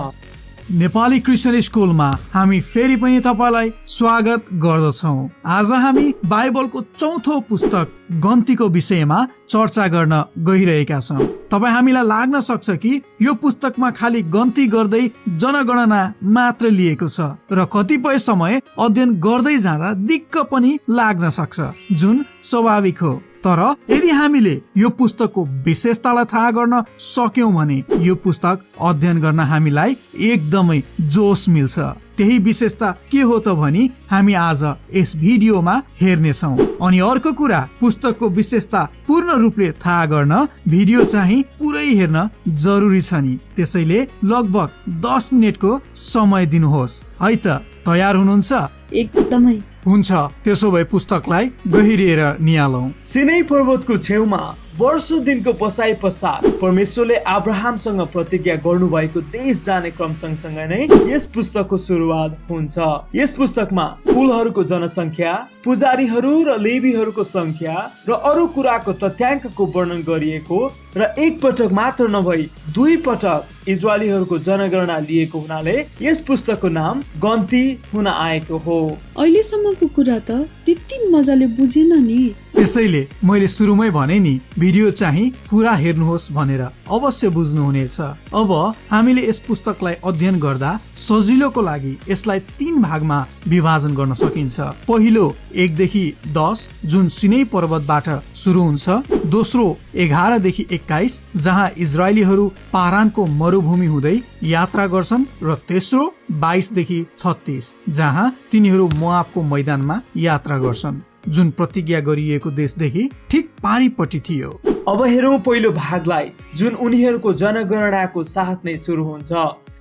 नेपाली क्रिस्चियन स्कुलमा हामी फेरि पनि तपाईलाई स्वागत गर्दछौँ। आज हामी बाइबलको चौथो पुस्तक गन्तीको विषयमा चर्चा गर्न गइरहेका छौँ। तपाईँ हामीलाई लाग्न सक्छ कि यो पुस्तकमा खालि गन्ती गर्दै जनगणना मात्र लिएको छ र कतिपय समय अध्ययन गर्दै जाँदा दिक्क पनि लाग्न सक्छ, जुन स्वाभाविक हो। तर यदि हामीले यो पुस्तकको विशेषतालाई थाहा गर्न सक्यौं भने यो पुस्तक अध्ययन गर्न हामीलाई एकदमै जोश मिल्छ। त्यही विशेषता के हो त भनी हामी आज यस भिडियोमा हेर्नेछौँ। अनि अर्को कुरा, पुस्तकको विशेषता पूर्ण रूपले थाहा गर्न भिडियो चाहिँ पुरै हेर्न जरुरी छ नि। त्यसैले लगभग 10 मिनेटको समय दिनुहोस् है त। तयार हुनुहुन्छ? एकदमै। हुन्छ, त्यसो भए पुस्तकलाई गहिरिएर निहालौं। सिनै पर्वतको छेउमा वर्षौं दिनको बसाइ पश्चात परमेश्वरले अब्राहमसँग प्रतिज्ञा गर्नुभएको देश जाने क्रम सँगसँगै नै यस पुस्तकको सुरुवात हुन्छ। यस पुस्तकमा कुलहरूको जनसङ्ख्या, पुजारीहरू र लेवीहरूको संख्या र अरू कुराको तथ्याङ्कको वर्णन गरिएको र एक पटक मात्र नभई 2 पटक इजरायलीहरूको जनगणना लिएको हुनाले यस पुस्तकको नाम गन्ती हुन आएको हो। अहिलेसम्मको कुरा त त्यति मजाले बुझेन नि। त्यसैले मैले सुरुमै भने नि, भिडियो चाहिँ पुरा हेर्नुहोस् भनेर। अवश्य बुझ्नुहुनेछ। अब हामीले यस पुस्तकलाई अध्ययन गर्दा सजिलोको लागि यसलाई 3 भागमा विभाजन गर्न सकिन्छ। पहिलो 1 देखि 10 जुन सिनै पर्वतबाट सुरु हुन्छ, दोस्रो 11 देखि 21 जहाँ इजरायलीहरू पारानको मरुभूमि हुँदै यात्रा गर्छन्, र तेस्रो 22 देखि 36 जहाँ तिनीहरू मोआबको मैदानमा यात्रा गर्छन्, जुन प्रतिज्ञा गरिएको देशदेखि ठिक पारिपट्टि थियो। अब हेरौं पहिलो भागलाई, जुन उनीहरूको जनगणनाको साथ नै सुरु हुन्छ।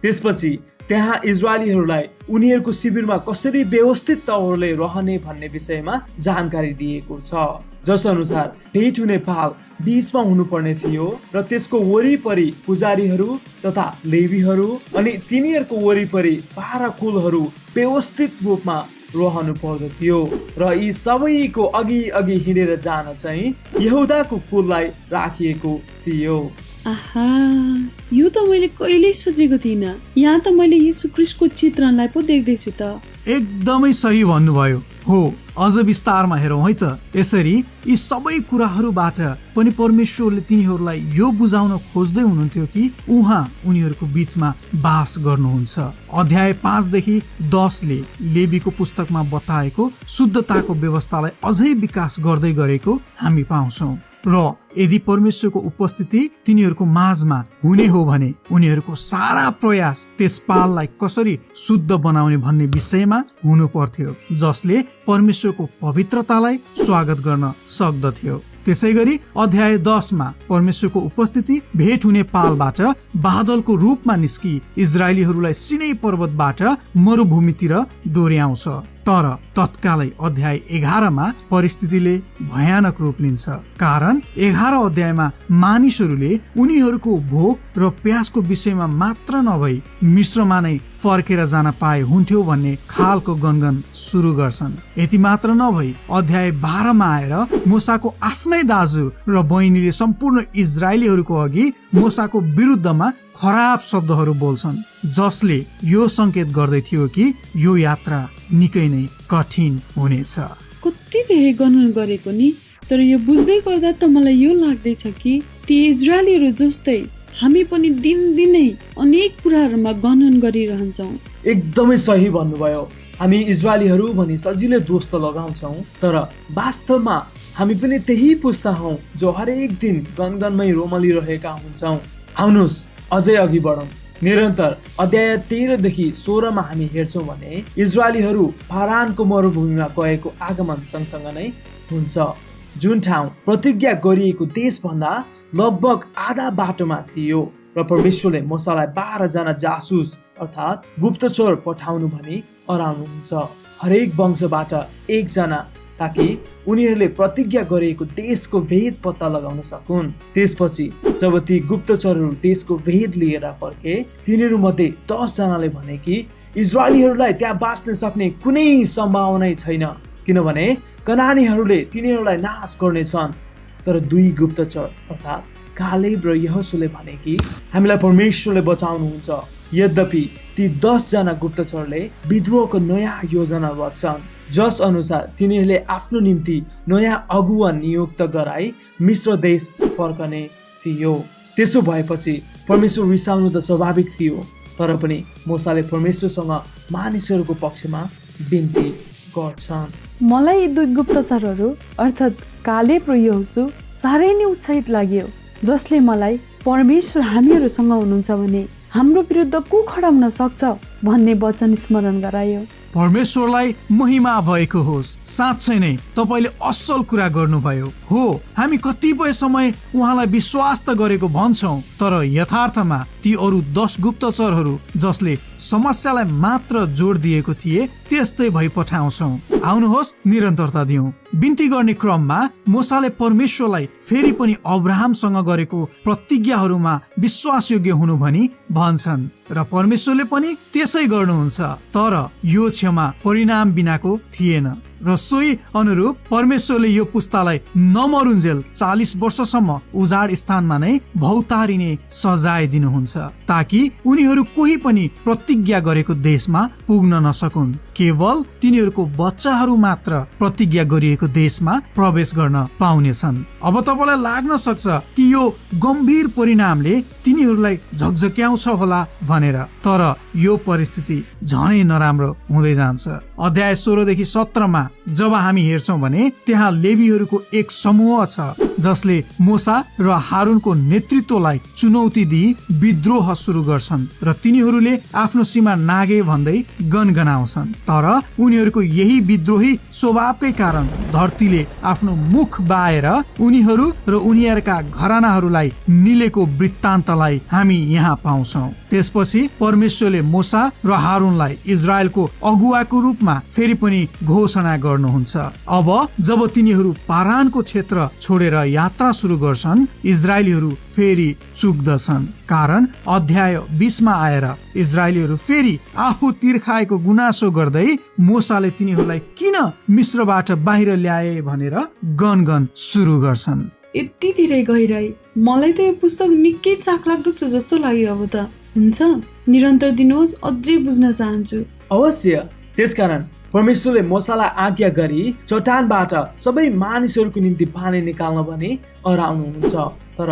त्यसपछि त्यहाँ इजरायलीहरूलाई उनीहरूको शिविरमा कसरी व्यवस्थित तौरले रहने भन्ने विषयमा जानकारी दिएको छ। जस अनुसार भेट हुने पाल बीचमा हुनुपर्ने थियो र त्यसको वरिपरि पुजारीहरू तथा लेवीहरू अनि तिनीहरूको वरिपरि 12 कुलहरू व्यवस्थित रूपमा रहनु पर्दथ्यो र यी सबैको अघि अघि हिँडेर जान चाहिँ यहुदाको कुललाई राखिएको थियो। आहा, यो त मैले कहिल्यै सोचेको थिइनँ। यहाँ त मैले येशू ख्रीष्टको चित्रणलाई पो देख्दैछु त। एकदमै सही भन्नुभयो। हो, अझ विस्तारमा हेरौँ है त। यसरी यी सबै कुराहरूबाट पनि परमेश्वरले तिनीहरूलाई यो बुझाउन खोज्दै हुनुहुन्थ्यो कि उहाँ उनीहरूको बीचमा बास गर्नुहुन्छ। अध्याय 5 देखि 10 ले लेवीको पुस्तकमा बताएको शुद्धताको व्यवस्थालाई अझै विकास गर्दै गरेको हामी पाउँछौँ। र यदि परमेश्वरको उपस्थिति तिनीहरूको माझमा हुने हो भने उनीहरूको सारा प्रयास त्यस पाललाई कसरी शुद्ध बनाउने भन्ने विषयमा हुनु पर्थ्यो, जसले परमेश्वरको पवित्रतालाई स्वागत गर्न सक्दथ्यो। त्यसै गरी अध्याय 10 मा परमेश्वरको उपस्थिति भेट हुने पालबाट बादलको रूपमा निस्की इजरायलीहरूलाई सिनै पर्वतबाट मरुभूमितिर डोर्याउँछ। तर तत्कालै अध्याय 11 मा परिस्थितिले भयानक रूप लिन्छ, कारण 11 अध्यायमा मानिसहरूले उनीहरूको भोक र प्यासको विषयमा मात्र नभई मिश्रमा नै फर्केर जान पाए हुन्थ्यो भन्ने खालको गनगन सुरु गर्छन्। यति मात्र नभई अध्याय 12 मा आएर मूसाको आफ्नै दाजु र बहिनीले सम्पूर्ण इजरायलीहरूको अघि मूसाको विरुद्धमा खराब शब्दहरू बोल्छन्, जसले यो संकेत गर्दै थियो कि यो यात्रा निकै नै कठिन हुनेछ। कति धेरै गणन गरेको नि, तर यो बुझ्दै गर्दा त मलाई यो लाग्दैछ कि ती इजरायलीहरू जस्तै हामी पनि दिनदिनै अनेक कुराहरूमा गणन गरिरहन्छौँ। एकदमै सही भन्नुभयो। हामी इजरायलीहरू भनी सजिलै दोष त लगाउँछौँ, तर वास्तवमा हामी पनि त्यही पुस्ता हौ जो हरेक दिन गनगनमै रोमलिरहेका हुन्छौँ। आउनुहोस् अझै अघि बढौँ। निरन्तर अध्याय 13 देखि 16 मा हामी हेर्छौँ भने इजरायलीहरू फारानको मरुभूमिमा गएको आगमन सँगसँगै नै हुन्छ, जुन ठाउँ प्रतिज्ञा गरिएको देशभन्दा लगभग आधा बाटोमा थियो। र परमेश्वरले मूसालाई 12 जना जासुस अर्थात् गुप्तचर पठाउनु भनी अराउनुहुन्छ, हरेक वंशबाट 1 जना, ताकि उनीहरूले प्रतिज्ञा गरेको देशको भेद पत्ता लगाउन सकुन्। त्यसपछि जब ती गुप्तचरहरू देशको भेद लिएर फर्के, तिनीहरू मध्ये 10 जनाले भने कि इजरायलीहरूलाई त्यहाँ बाँच्न सक्ने कुनै सम्भावना छैन, किनभने कनानीहरूले तिनीहरूलाई नाश गर्नेछन्। तर 2 गुप्तचर अर्थात् कालेब र यहोशूले भने कि हामीलाई परमेश्वरले बचाउनुहुन्छ। यद्यपि ती 10 जना गुप्तचरले विद्रोहको नयाँ योजना गर्छन्, जस अनुसार तिनीहरूले आफ्नो निम्ति नयाँ अगुवा नियुक्त गराई मिश्र देश फर्कने थियो। त्यसो भएपछि परमेश्वर रिसाउनु त स्वाभाविक थियो, तर पनि मूसाले परमेश्वरसँग मानिसहरूको पक्षमा बिन्ती गर्छन्। मलाई यी 2 गुप्तचरहरू अर्थात् कालेब र यहोशू साह्रै नै उत्साहित लाग्यो, जसले मलाई परमेश्वर हामीहरूसँग हुनुहुन्छ भने हाम्रो विरुद्ध को खडा हुन सक्छ भन्ने वचन स्मरण गरायो। परमेश्वरलाई महिमा भएको होस्। साँच्चै नै तपाईले असल कुरा गर्नुभयो। हो, हामी कतिपय समय उहाँलाई विश्वास त गरेको भन्छौं, तर यथार्थमा ती अरू 10 गुप्तचरहरू जसले समस्यालाई मात्र जोड दिएको थिए त्यस्तै भई पठाउँछौं। आउनुहोस् निरन्तरता दिउँ। बिन्ती गर्ने क्रममा मोसाले परमेश्वरलाई फेरि पनि अब्राहमसँग गरेको प्रतिज्ञाहरूमा विश्वासयोग्य हुनु भनी भन्छन् र परमेश्वरले पनि त्यसै गर्नुहुन्छ। तर यो क्षमा परिणाम बिनाको थिएन र सोही अनुरूप परमेश्वरले यो पुस्तालाई नमरुन्जेल 40 वर्षसम्म उजाड स्थानमा नै भौतारिने सजाय दिनुहुन्छ, ताकि उनीहरू कोही पनि प्रतिज्ञा गरेको देशमा पुग्न नसकुन्। केवल तिनीहरूको बच्चाहरू मात्र प्रतिज्ञा गरिएको देशमा प्रवेश गर्न पाउनेछन्। अब तपाईलाई लाग्न सक्छ कि यो गम्भीर परिणामले तिनीहरूलाई झकझक्याउँछ होला भनेर, तर यो परिस्थिति झनै नराम्रो हुँदै जान्छ। अध्याय 16 देखि 17 मा जब हामी हेर्छौं भने त्यहाँ लेवीहरूको एक समूह छ जसले मोसा र हारूनको नेतृत्वलाई चुनौती दिई विद्रोह सुरु गर्छन् र तिनीहरूले आफ्नो सीमा नागे भन्दै गनगनाउँछन्। तर उनीहरूको यही विद्रोही स्वभावकै कारण धरतीले आफ्नो मुख बाएर उनीहरू र उनीहरूका घरानाहरूलाई निलेको वृत्तान्तलाई हामी यहाँ पाउँछौं। त्यसपछि परमेश्वरले मोसा र हारूनलाई इजरायलको अगुवाको रूपमा फेरि पनि घोषणा गर्नुहुन्छ। अब जब तिनीहरू पारानको क्षेत्र छोडेर यात्रा सुरु गर्छन्, इजरायलीहरू फेरि चुक्दछन्, कारण अध्याय 20 मा आएर इजरायलीहरू फेरि आफू तिर्खाएको गुनासो गर्दै मोसाले तिनीहरूलाई किन मिस्रबाट बाहिर ल्याए भनेर गनगन सुरु गर्छन्। यति धेरै गहिराई, मलाई त यो पुस्तक निकै चाखलाग्दो छ जस्तो लाग्यो। अब त हुन्छ, निरन्तर दिनुहोस्, अझै बुझ्न चाहन्छु। अवश्य। त्यसकारण परमेश्वरले मोसालाई आज्ञा गरी चट्टानबाट सबै मानिसहरूको निम्ति पानी निकाल्न भनी अराउनुहुन्छ, तर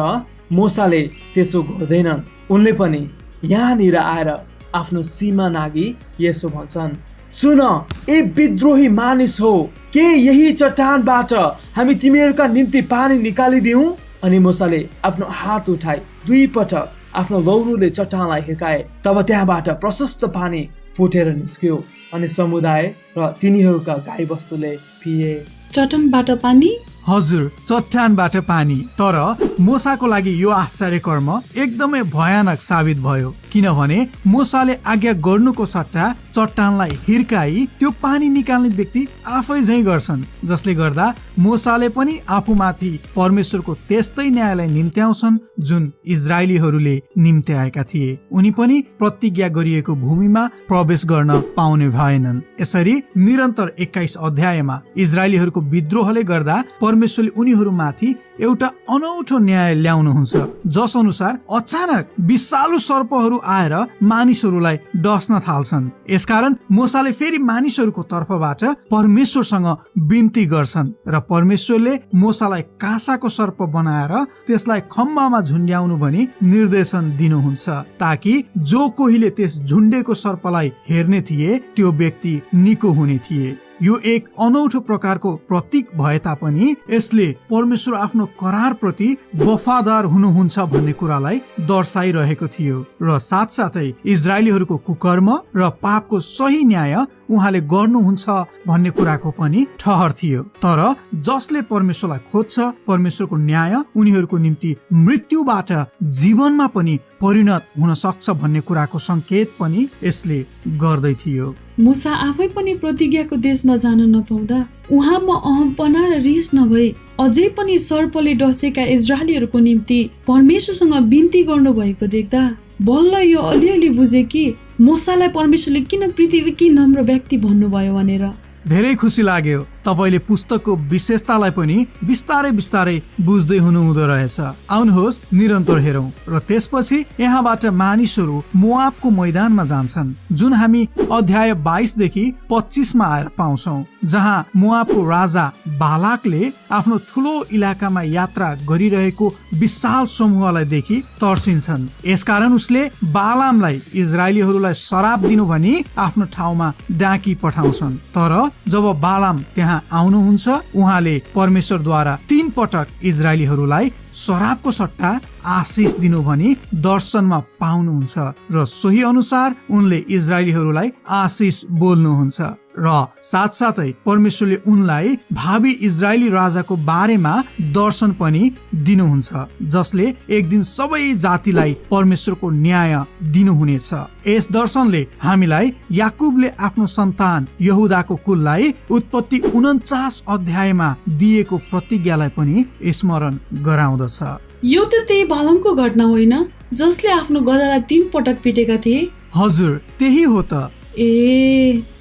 मोसाले त्यसो गर्दैनन्। उनले पनि यहाँनिर आएर आफ्नो सीमा नागी यसो भन्छन्, सुन ए विद्रोही मानिस हो, के यही चट्टानबाट हामी तिमीहरूका निम्ति पानी निकालिदिउँ? अनि मोसाले आफ्नो हात उठाई 2 पटक आफ्नो लौरोले चट्टानलाई हिर्काए। तब त्यहाँबाट प्रशस्त पानी फुटेर निस्क्यो अनि समुदाय र तिनीहरूका गाई बस्तुले पिए। चट्टानबाट पानी? हजुर, चट्टानबाट पानी। तर मोसाको लागि यो आश्चर्य कर्म एकदमै भयानक साबित भयो, किनभने मोसाले आज्ञा गर्नुको सट्टा चट्टानलाई हिर्काई त्यो पानी निकाल्ने व्यक्ति आफै झै गर्छन्, जसले गर्दा मोसाले पनि आफूमाथि परमेश्वरको त्यस्तै न्यायलाई निम्त्याउँछन् जुन इजरायलीहरूले निम्त्याएका थिए। उनी पनि प्रतिज्ञा गरिएको भूमिमा प्रवेश गर्न पाउने भएनन्। यसरी निरन्तर 21 अध्यायमा इजरायलीहरूको विद्रोहले गर्दा परमेश्वरले उनीहरूमाथि एउटा अनौठो न्याय ल्याउनुहुन्छ, जस अनुसार अचानक विषालु सर्पहरू आएर मानिसहरूलाई डस्न थाल्छन्। यसकारण मोसाले फेरि मानिसहरूको तर्फबाट परमेश्वरसँग बिन्ती गर्छन् र परमेश्वरले मोसालाई काँसाको सर्प बनाएर त्यसलाई खम्बामा झुन्ड्याउनु भनी निर्देशन दिनुहुन्छ, ताकि जो कोहीले त्यस झुन्डेको सर्पलाई हेर्ने थिए त्यो व्यक्ति निको हुने थिए। यो एक अनौठो प्रकारको प्रतीक भए तापनि यसले परमेश्वर आफ्नो करार प्रति वफादार हुनुहुन्छ भन्ने कुरालाई दर्शाइरहेको थियो र साथसाथै इजरायलीहरूको कुकर्म र पापको सही न्याय उहाँले गर्नुहुन्छ भन्ने कुराको पनि ठहर थियो। तर जसले परमेश्वरलाई खोज्छ, परमेश्वरको न्याय उनीहरूको निम्ति मृत्युबाट जीवनमा पनि परिणत हुन सक्छ भन्ने कुराको संकेत पनि यसले गर्दै थियो। मुसा आफै पनि प्रतिज्ञाको देशमा जान नपाउँदा उहाँमा अहमपना र रिस नभई अझै पनि सर्पले डसेका इजरायलीहरूको निम्ति परमेश्वरसँग बिन्ती गर्नु भएको देख्दा बल्ल यो अलिअलि बुझे कि मुसालाई परमेश्वरले किन पृथ्वीकी नम्र व्यक्ति भन्नुभयो भनेर। धेरै खुसी लाग्यो तपाईले पुस्तकको विशेषतालाई पनि बिस्तारै बिस्तारै बुझ्दै हुनुहुँदो रहेछ। आउनुहोस् निरन्तर हेरौं र त्यसपछि यहाँबाट मानिसहरू मोआबको मैदानमा जान्छन्, जुन हामी अध्याय 22 देखि 25 मा आएर पाउँछौं, जहाँ मोआबको राजा बालाकले आफ्नो ठुलो इलाकामा यात्रा गरिरहेको विशाल समूहलाई देखि तर्सिन्छन्। यसकारण उसले बालामलाई इजरायलीहरूलाई श्राप दिनु भनी आफ्नो ठाउँमा डाकी पठाउँछन्। तर जब बालाम त्यहाँ आउनुहुन्छ, उहाँले परमेश्वरद्वारा 3 पटक इजरायलीहरूलाई श्रापको सट्टा आशिष दिनु भनी दर्शनमा पाउनुहुन्छ र सोही अनुसार उनले इजरायलीहरूलाई आशिष बोल्नुहुन्छ र साथसाथै परमेश्वरले उनलाई भावी इजरायली राजाको बारेमा दर्शन पनि दिनुहुन्छ जसले एक दिन सबै जातिलाई परमेश्वरको न्याय दिनुहुनेछ। यस दर्शनले हामीलाई याकुबले आफ्नो सन्तान यहुदाको कुललाई उत्पत्ति 49 अध्यायमा दिएको प्रतिज्ञालाई पनि स्मरण गराउँदछ। यो त त्यही बालमको घटना होइन जसले आफ्नो गधालाई 3 पटक पिटेका थिए? हजुर, त्यही हो त।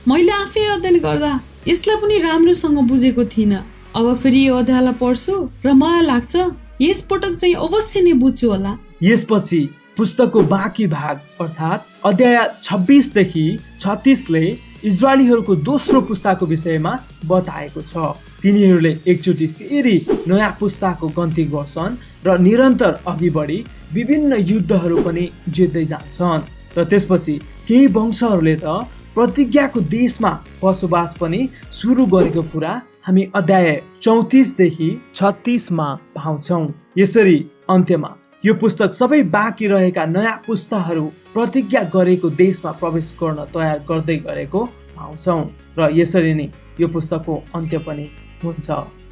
मैले आफै अध्ययन गर्दा यसलाई पनि राम्रोसँग बुझेको थिइनँ। अब फेरि यो अध्यायलाई पढ्छु र मलाई लाग्छ यस पटक चाहिँ अवश्य नै बुझ्छु होला। यसपछि पुस्तकको बाँकी भाग अर्थात् अध्याय 26 देखि 36 ले इजरायलीहरूको दोस्रो पुस्ताको विषयमा बताएको छ। तिनीहरूले एकचोटि फेरि नयाँ पुस्ताको गन्ती गर्छन् र निरन्तर अघि बढी विभिन्न युद्धहरू पनि जित्दै जान्छन् र त्यसपछि केही वंशहरूले त प्रतिज्ञाको देशमा बसोबास पनि सुरु गरेको कुरा हामी अध्याय 34 देखि 36 मा पाउँछौं। यसरी अन्त्यमा यो पुस्तक सबै बाँकी रहेका नयाँ पुस्ताहरू प्रतिज्ञा गरेको देशमा प्रवेश गर्न तयार गर्दै गरेको पाउँछौं र यसरी नै यो पुस्तकको अन्त्य पनि हुन्छ।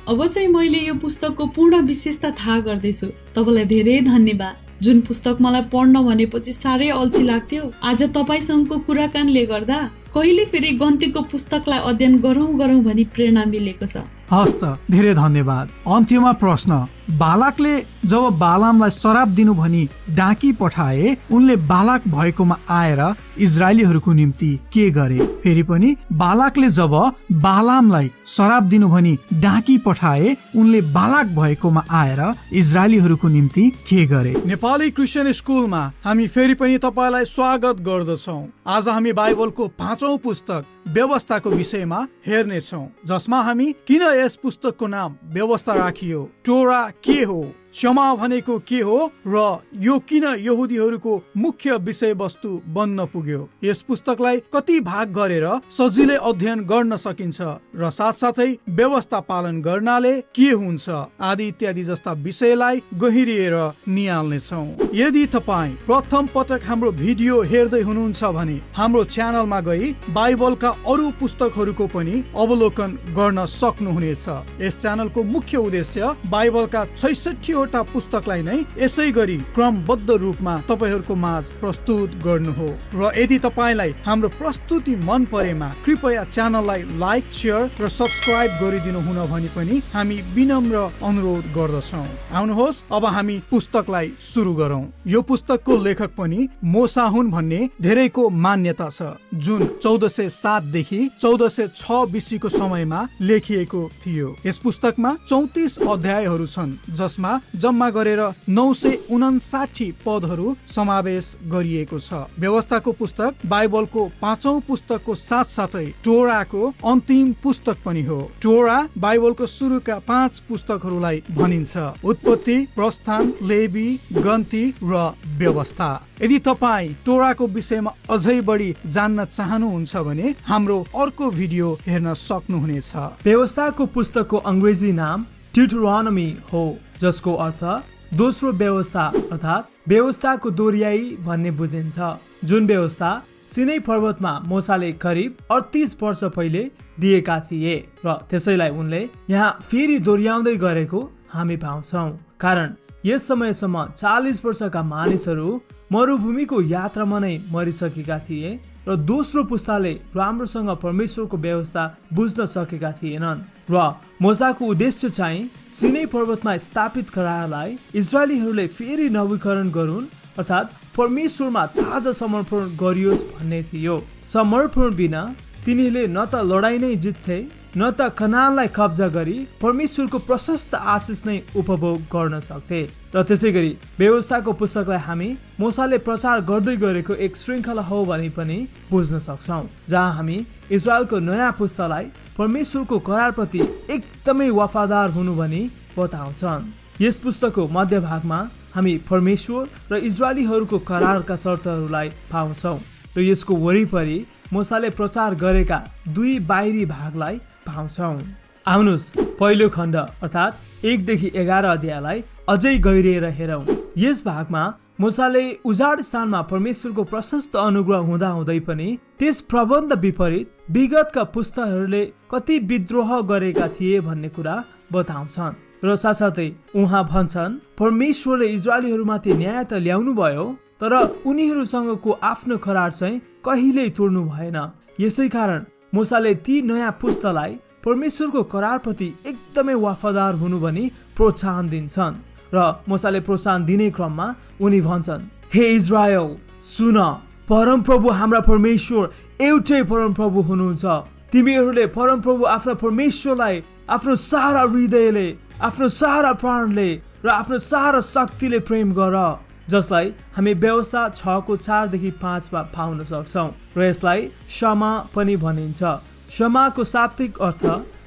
अब चाहिँ मैले यो पुस्तकको पूर्ण विशेषता थाहा गर्दैछु। तपाईलाई धेरै धन्यवाद। जुन पुस्तक मलाई पढ्न भनेपछि साह्रै अल्छी लाग्थ्यो, आज तपाईसँगको कुराकानीले गर्दा कहिले फेरि गन्तीको पुस्तकलाई अध्ययन गरौँ भनी प्रेरणा मिलेको छ। हस् त, धेरै धन्यवाद। अन्त्यमा प्रश्न, बालाकले जब बालामलाई शराब दिनु भनी डाकी पठाए उनले बालाक भएकोमा आएर इजरायलीहरूको निम्ति के गरे? फेरि पनि बालाकले जब बालामलाई शराब दिनु भनी डाकी पठाए उनले बालाक भएकोमा आएर इजरायलीहरूको निम्ति के गरे? नेपाली क्रिस्चियन स्कुलमा हामी फेरि पनि तपाईलाई स्वागत गर्दछौँ। आज हामी बाइबलको 5औं पुस्तक व्यवस्थाको विषयमा हेर्नेछौँ, जसमा हामी किन यस पुस्तकको नाम व्यवस्था राखियो, टोरा के हो, क्षमा भनेको के हो र यो किन यहुदीहरूको मुख्य विषयवस्तु बन्न पुग्यो। यस पुस्तकलाई कति भाग गरेर सजिलै अध्ययन गर्न सकिन्छ र साथसाथै व्यवस्था पालन गर्नाले के हुन्छ आदि इत्यादि जस्ता विषयलाई गहिरिएर निहाल्नेछौँ। यदि तपाईँ प्रथम पटक हाम्रो भिडियो हेर्दै हुनुहुन्छ भने हाम्रो च्यानलमा गई बाइबलका अरू पुस्तकहरूको पनि अवलोकन गर्न सक्नुहुनेछ। यस च्यानलको मुख्य उद्देश्य बाइबलका 66 वटा पुस्तकलाई नै यसै गरी क्रमबद्ध रूपमा तपाईहरूको माझ प्रस्तुत गर्नु हो र यदि तपाईलाई हाम्रो प्रस्तुति मन परेमा कृपया च्यानललाई लाइक, शेयर र सब्स्क्राइब गरिदिनु हुन भनी पनि हामी विनम्र अनुरोध गर्दछौँ। आउनुहोस् अब हामी पुस्तकलाई सुरु गरौँ। यो पुस्तकको लेखक पनि मोसा हुन् भन्ने धेरैको मान्यता छ, जुन 1407 देखि 1406 बीसीको समयमा लेखिएको थियो। यस पुस्तकमा 34 अध्यायहरू छन्, जसमा जम्मा गरेर 959 पदहरू समावेश गरिएको छ। व्यवस्थाको पुस्तक बाइबलको 5औं पुस्तकको साथसाथै टोराको अन्तिम पुस्तक पनि हो। टोरा बाइबलको सुरुका 5 पुस्तकहरूलाई भनिन्छ: उत्पत्ति, प्रस्थान, लेवी, गन्ती र व्यवस्था। यदि तपाईँ टोराको विषयमा अझै बढी जान्न चाहनुहुन्छ भने हाम्रो अर्को भिडियो हेर्न सक्नुहुनेछ। व्यवस्थाको पुस्तकको अंग्रेजी नाम ड्युटरोनोमी हो, जसको अर्थ दोस्रो व्यवस्था अर्थात् व्यवस्थाको दोहोर्याई भन्ने बुझिन्छ। जुन व्यवस्था सिनै पर्वतमा मोसाले करिब 38 वर्ष पहिले दिएका थिए र त्यसैलाई उनले यहाँ फेरि दोहोर्याउँदै गरेको हामी पाउँछौँ, कारण यस समयसम्म 40 वर्षका मानिसहरू मरुभूमिको यात्रामा नै मरिसकेका थिए र दोस्रो पुस्ताले राम्रोसँग परमेश्वरको व्यवस्था बुझ्न सकेका थिएनन् र मोसाको उद्देश्य चाहिँ सिनै पर्वतमा स्थापित गराएलाई इजरायलीहरूले फेरि नवीकरण गरून् अर्थात् परमेश्वरमा ताजा समर्पण गरियोस् भन्ने थियो। समर्पण बिना तिनीहरूले न त लडाई नै जित्थे न त कनानलाई कब्जा गरी परमेश्वरको प्रशस्त आशिष नै उपभोग गर्न सक्थे। र त्यसै गरी व्यवस्थाको पुस्तकलाई हामी मोसाले प्रचार गर्दै गरेको एक श्रृङ्खला हो भने पनि बुझ्न सक्छौँ, जहाँ हामी इजरायलको नयाँ पुस्तालाई परमेश्वरको करारप्रति एकदमै वफादार हुनु भनी बताउँछन्। यस पुस्तकको मध्य भागमा हामी परमेश्वर र इजरायलीहरूको करारका शर्तहरूलाई पाउँछौँ र यसको वरिपरि मोसाले प्रचार गरेका 2 बाहिरी भागलाई पाउँछौँ। आउनुहोस् पहिलो खण्ड अर्थात् 1 देखि 11 अध्यायलाई अझै गहिरिएर हेरौँ। यस भागमा मूसाले उजाड स्थानमा परमेश्वरको प्रशस्त अनुग्रह हुँदा हुँदै पनि त्यस प्रबन्ध विपरीत विगतका पुस्ताहरूले कति विद्रोह गरेका थिए भन्ने कुरा बताउँछन् र साथसाथै उहाँ भन्छन् परमेश्वरले इजरायलीहरूमाथि न्याय त ल्याउनु भयो तर उनीहरूसँगको आफ्नो करार चाहिँ कहिल्यै तोड्नु भएन। यसै कारण मूसाले ती नयाँ पुस्तालाई परमेश्वरको करारप्रति एकदमै वफादार हुनु भनी प्रोत्साहन दिन्छन् र मूसाले प्रोत्साहन दिने क्रममा उनी भन्छन्, हे इजरायल सुन, परमप्रभु हाम्रा परमेश्वर एउटै परमप्रभु हुनुहुन्छ। तिमीहरूले परमप्रभु आफ्ना परमेश्वरलाई आफ्नो सारा हृदयले, आफ्नो सारा प्राणले र आफ्नो सारा शक्तिले प्रेम गर, जसलाई हामी व्यवस्था 6:4-5 मा पाउन सक्छौँ र यसलाई क्षमा पनि भनिन्छ। क्षमाको शाब्दिक अर्थ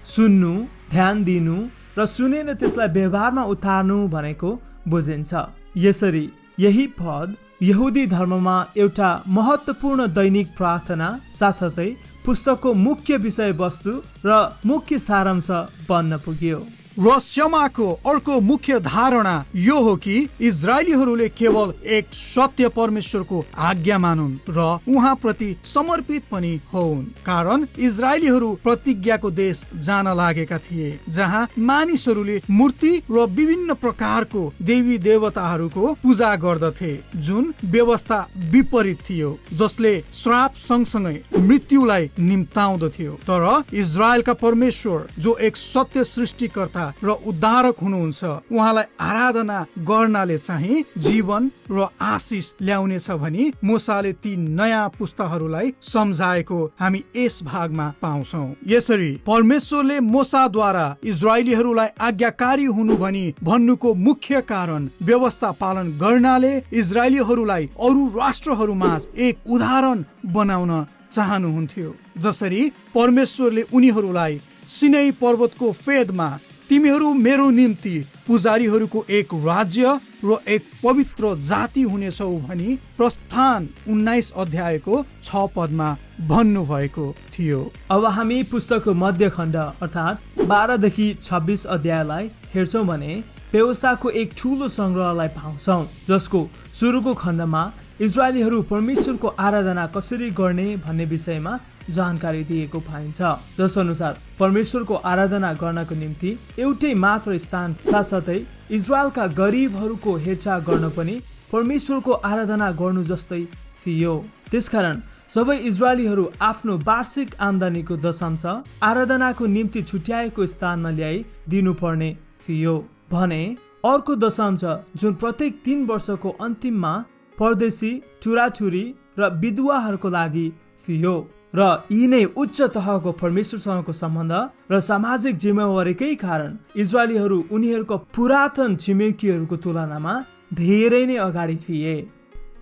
सुन्नु, ध्यान दिनु र सुनेर त्यसलाई व्यवहारमा उतार्नु भनेको बुझिन्छ। यसरी यही पद यहुदी धर्ममा एउटा महत्त्वपूर्ण दैनिक प्रार्थना साथसाथै पुस्तकको मुख्य विषयवस्तु र मुख्य सारांश बन्न पुग्यो। र क्षमाको अर्को मुख्य धारणा यो हो कि इजरायलीहरूले केवल एक सत्य परमेश्वरको आज्ञा मानुन् र उहाँ प्रति समर्पित पनि होउन्, कारण इजरायलीहरू प्रतिज्ञाको देश जान लागेका थिए जहाँ मानिसहरूले मूर्ति र विभिन्न प्रकारको देवी देवताहरूको पूजा गर्दथे, जुन व्यवस्था विपरीत थियो, जसले श्राप सँगसँगै मृत्युलाई निम्ताउँदथ्यो। तर इजरायलका परमेश्वर जो एक सत्य सृष्टिकर्ता र उद्धारक हुनुहुन्छ, उहाँलाई आराधना गर्नाले चाहिँ जीवन र आशिष ल्याउनेछ भनी मूसाले ती नयाँ पुस्ताहरूलाई सम्झाएको हामी यस भागमा पाउँछौँ। यसरी परमेश्वरले मूसाद्वारा इजरायलीहरूलाई आज्ञाकारी हुनु भनी भन्नुको मुख्य कारण व्यवस्था पालन गर्नाले इजरायलीहरूलाई अरू राष्ट्रहरूमा एक उदाहरण बनाउन चाहनुहुन्थ्यो। जसरी परमेश्वरले उनीहरूलाई सिनै पर्वतको फेदमा तिमीहरू मेरो निम्ति पुजारीहरूको एक राज्य र एक पवित्र जाति हुनेछौ भनी प्रस्थान 19:6 पदमा भन्नुभएको थियो। अब हामी पुस्तकको मध्यखण्ड अर्थात् 12-26 अध्यायलाई हेर्छौँ भने व्यवस्थाको एक ठुलो सङ्ग्रहलाई पाउँछौँ, जसको सुरुको खण्डमा इजरायलीहरू परमेश्वरको आराधना कसरी गर्ने भन्ने विषयमा जानकारी दिएको पाइन्छ। जस अनुसार परमेश्वरको आराधना गर्नको निम्ति एउटै मात्र स्थान साथसाथै इजरायलका गरिबहरूको हेरचाह गर्न पनि परमेश्वरको आराधना गर्नु जस्तै थियो। त्यसकारण सबै इजरायलीहरू आफ्नो वार्षिक आम्दानीको दशांश आराधनाको निम्ति छुट्याएको स्थानमा ल्याइ दिनुपर्ने थियो भने अर्को दशांश जुन प्रत्येक 3 वर्षको अन्तिममा परदेशी, ठुराठुरी र विधवाहरूको लागि थियो र यी नै उच्च तहको परमेश्वरसँगको सम्बन्ध र सामाजिक जिम्मेवारीकै कारण इजरायलीहरू उनीहरूको पुरातन छिमेकीहरूको तुलनामा धेरै नै अगाडि थिए।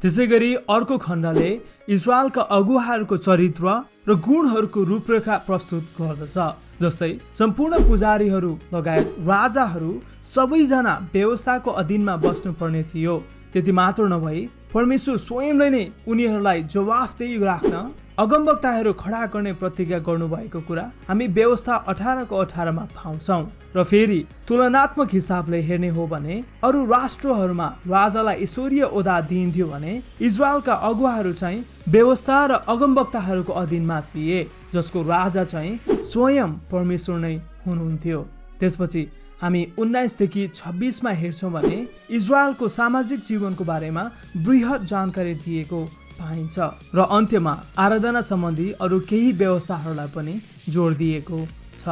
त्यसै गरी अर्को खण्डले इजरायलका अगुवाहरूको चरित्र र गुणहरूको रूपरेखा प्रस्तुत गर्दछ, जस्तै सम्पूर्ण पुजारीहरू लगायत राजाहरू सबैजना व्यवस्थाको अधीनमा बस्नुपर्ने थियो। त्यति मात्र नभई परमेश्वर स्वयंले नै उनीहरूलाई जवाफदेही राख्न अगमवक्ताहरू खडा गर्ने प्रतिज्ञा गर्नुभएको कुरा हामी व्यवस्था 18:18 पाउँछौँ। र फेरि तुलनात्मक हिसाबले हेर्ने हो भने अरू राष्ट्रहरूमा राजालाई ईश्वरीय ओहदा दिइन्थ्यो भने इजरायलका अगुवाहरू चाहिँ व्यवस्था र अगमवक्ताहरूको अधीनमा थिए, जसको राजा चाहिँ स्वयं परमेश्वर नै हुनुहुन्थ्यो। त्यसपछि हामी 19-26 मा हेर्छौँ भने इजरायलको सामाजिक जीवनको बारेमा बृहत जानकारी दिएको पाइन्छ र अन्त्यमा आराधना सम्बन्धी अरू केही व्यवस्थाहरूलाई पनि जोड दिएको छ।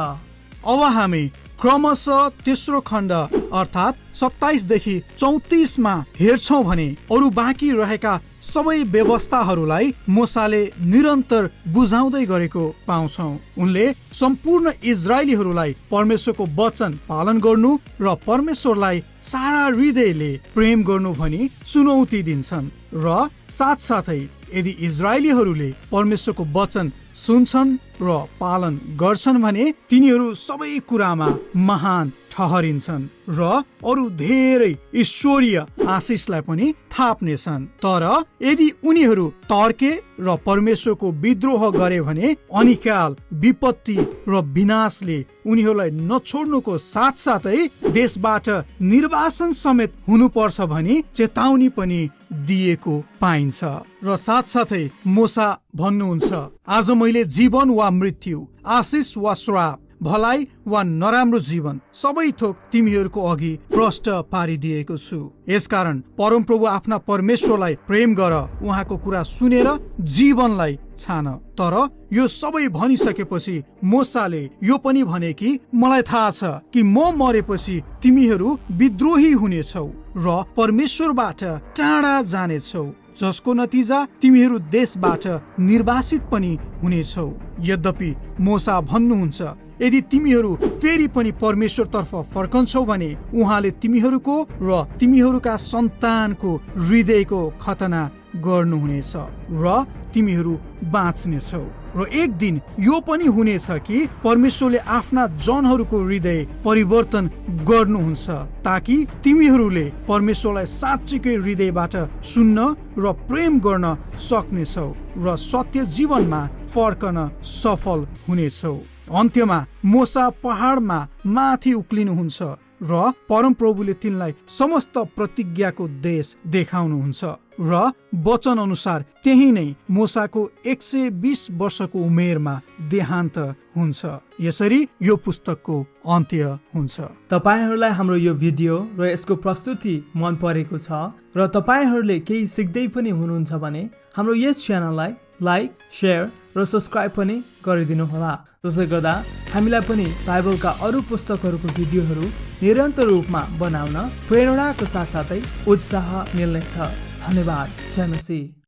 अब हामी क्रमशः तेस्रो खण्ड अर्थात् 27-34 मा हेर्छौँ भने अरू बाँकी रहेका सबै व्यवस्थाहरूलाई मूसाले निरन्तर बुझाउँदै गरेको पाउँछौँ। उनले सम्पूर्ण इजरायलीहरूलाई परमेश्वरको वचन पालन गर्नु र परमेश्वरलाई सारा हृदयले प्रेम गर्नु भनी चुनौती दिन्छन् र साथसाथै यदि इजरायलीहरूले परमेश्वरको वचन सुन्छन् र पालन गर्छन् भने तिनीहरू सबै कुरामा महान ठहरिन्छन् र अरू धेरै ईश्वरीय आशिषलाई पनि थाप्नेछन्। तर यदि उनीहरू तर्के र परमेश्वरको विद्रोह गरे भने अनिकाल, विपत्ति र विनाशले उनीहरूलाई नछोड्नुको साथसाथै देशबाट निर्वासन समेत हुनुपर्छ भनी चेतावनी पनि दिएको पाइन्छ। र साथसाथै मोसा भन्नुहुन्छ, आज मैले जीवन वा मृत्यु, आशिष वा श्राप, भलाइ वा नराम्रो जीवन सबै थोक तिमीहरूको अघि प्रष्ट पारिदिएको छु। यसकारण परमप्रभु आफ्ना परमेश्वरलाई प्रेम गर, उहाँको कुरा सुनेर जीवनलाई छान। तर यो सबै भनिसकेपछि मोसाले यो पनि भने कि मलाई थाहा छ कि म मरेपछि तिमीहरू विद्रोही हुनेछौ र परमेश्वरबाट टाढा जानेछौ, जसको नतिजा तिमीहरू देशबाट निर्वासित पनि हुनेछौ। यद्यपि मोसा भन्नुहुन्छ, यदि तिमीहरू फेरि पनि परमेश्वर तर्फ फर्कन्छौ भने उहाँले तिमीहरूको र तिमीहरूका सन्तानको हृदयको खतना गर्नुहुनेछ र तिमीहरू बाँच्नेछौ। र एक दिन यो पनि हुनेछ कि परमेश्वरले आफ्ना जनहरूको हृदय परिवर्तन गर्नुहुन्छ, ताकि तिमीहरूले परमेश्वरलाई साँच्चीकै हृदयबाट सुन्न र प्रेम गर्न सक्नेछौ र सत्य जीवनमा फर्कन सफल हुनेछौ। अन्त्यमा मोसा पहाडमा माथि उक्लिनुहुन्छ र परमप्रभुले तिनलाई समस्त प्रतिज्ञाको देश देखाउनुहुन्छ र वचन अनुसार त्यही नै मोसाको 120 वर्षको उमेरमा देहान्त हुन्छ। यसरी यो पुस्तकको अन्त्य हुन्छ। तपाईहरूलाई हाम्रो यो भिडियो र यसको प्रस्तुति मन परेको छ र तपाईहरूले केही सिक्दै पनि हुनुहुन्छ भने हाम्रो यस च्यानललाई लाइक, सेयर र सब्स्क्राइब पनि गरिदिनु होला। जसले गर्दा हामीलाई पनि बाइबलका अरू पुस्तकहरूको भिडियोहरू निरन्तर रूपमा बनाउन प्रेरणाको साथसाथै उत्साह मिल्नेछ। धन्यवाद। जय मसीह।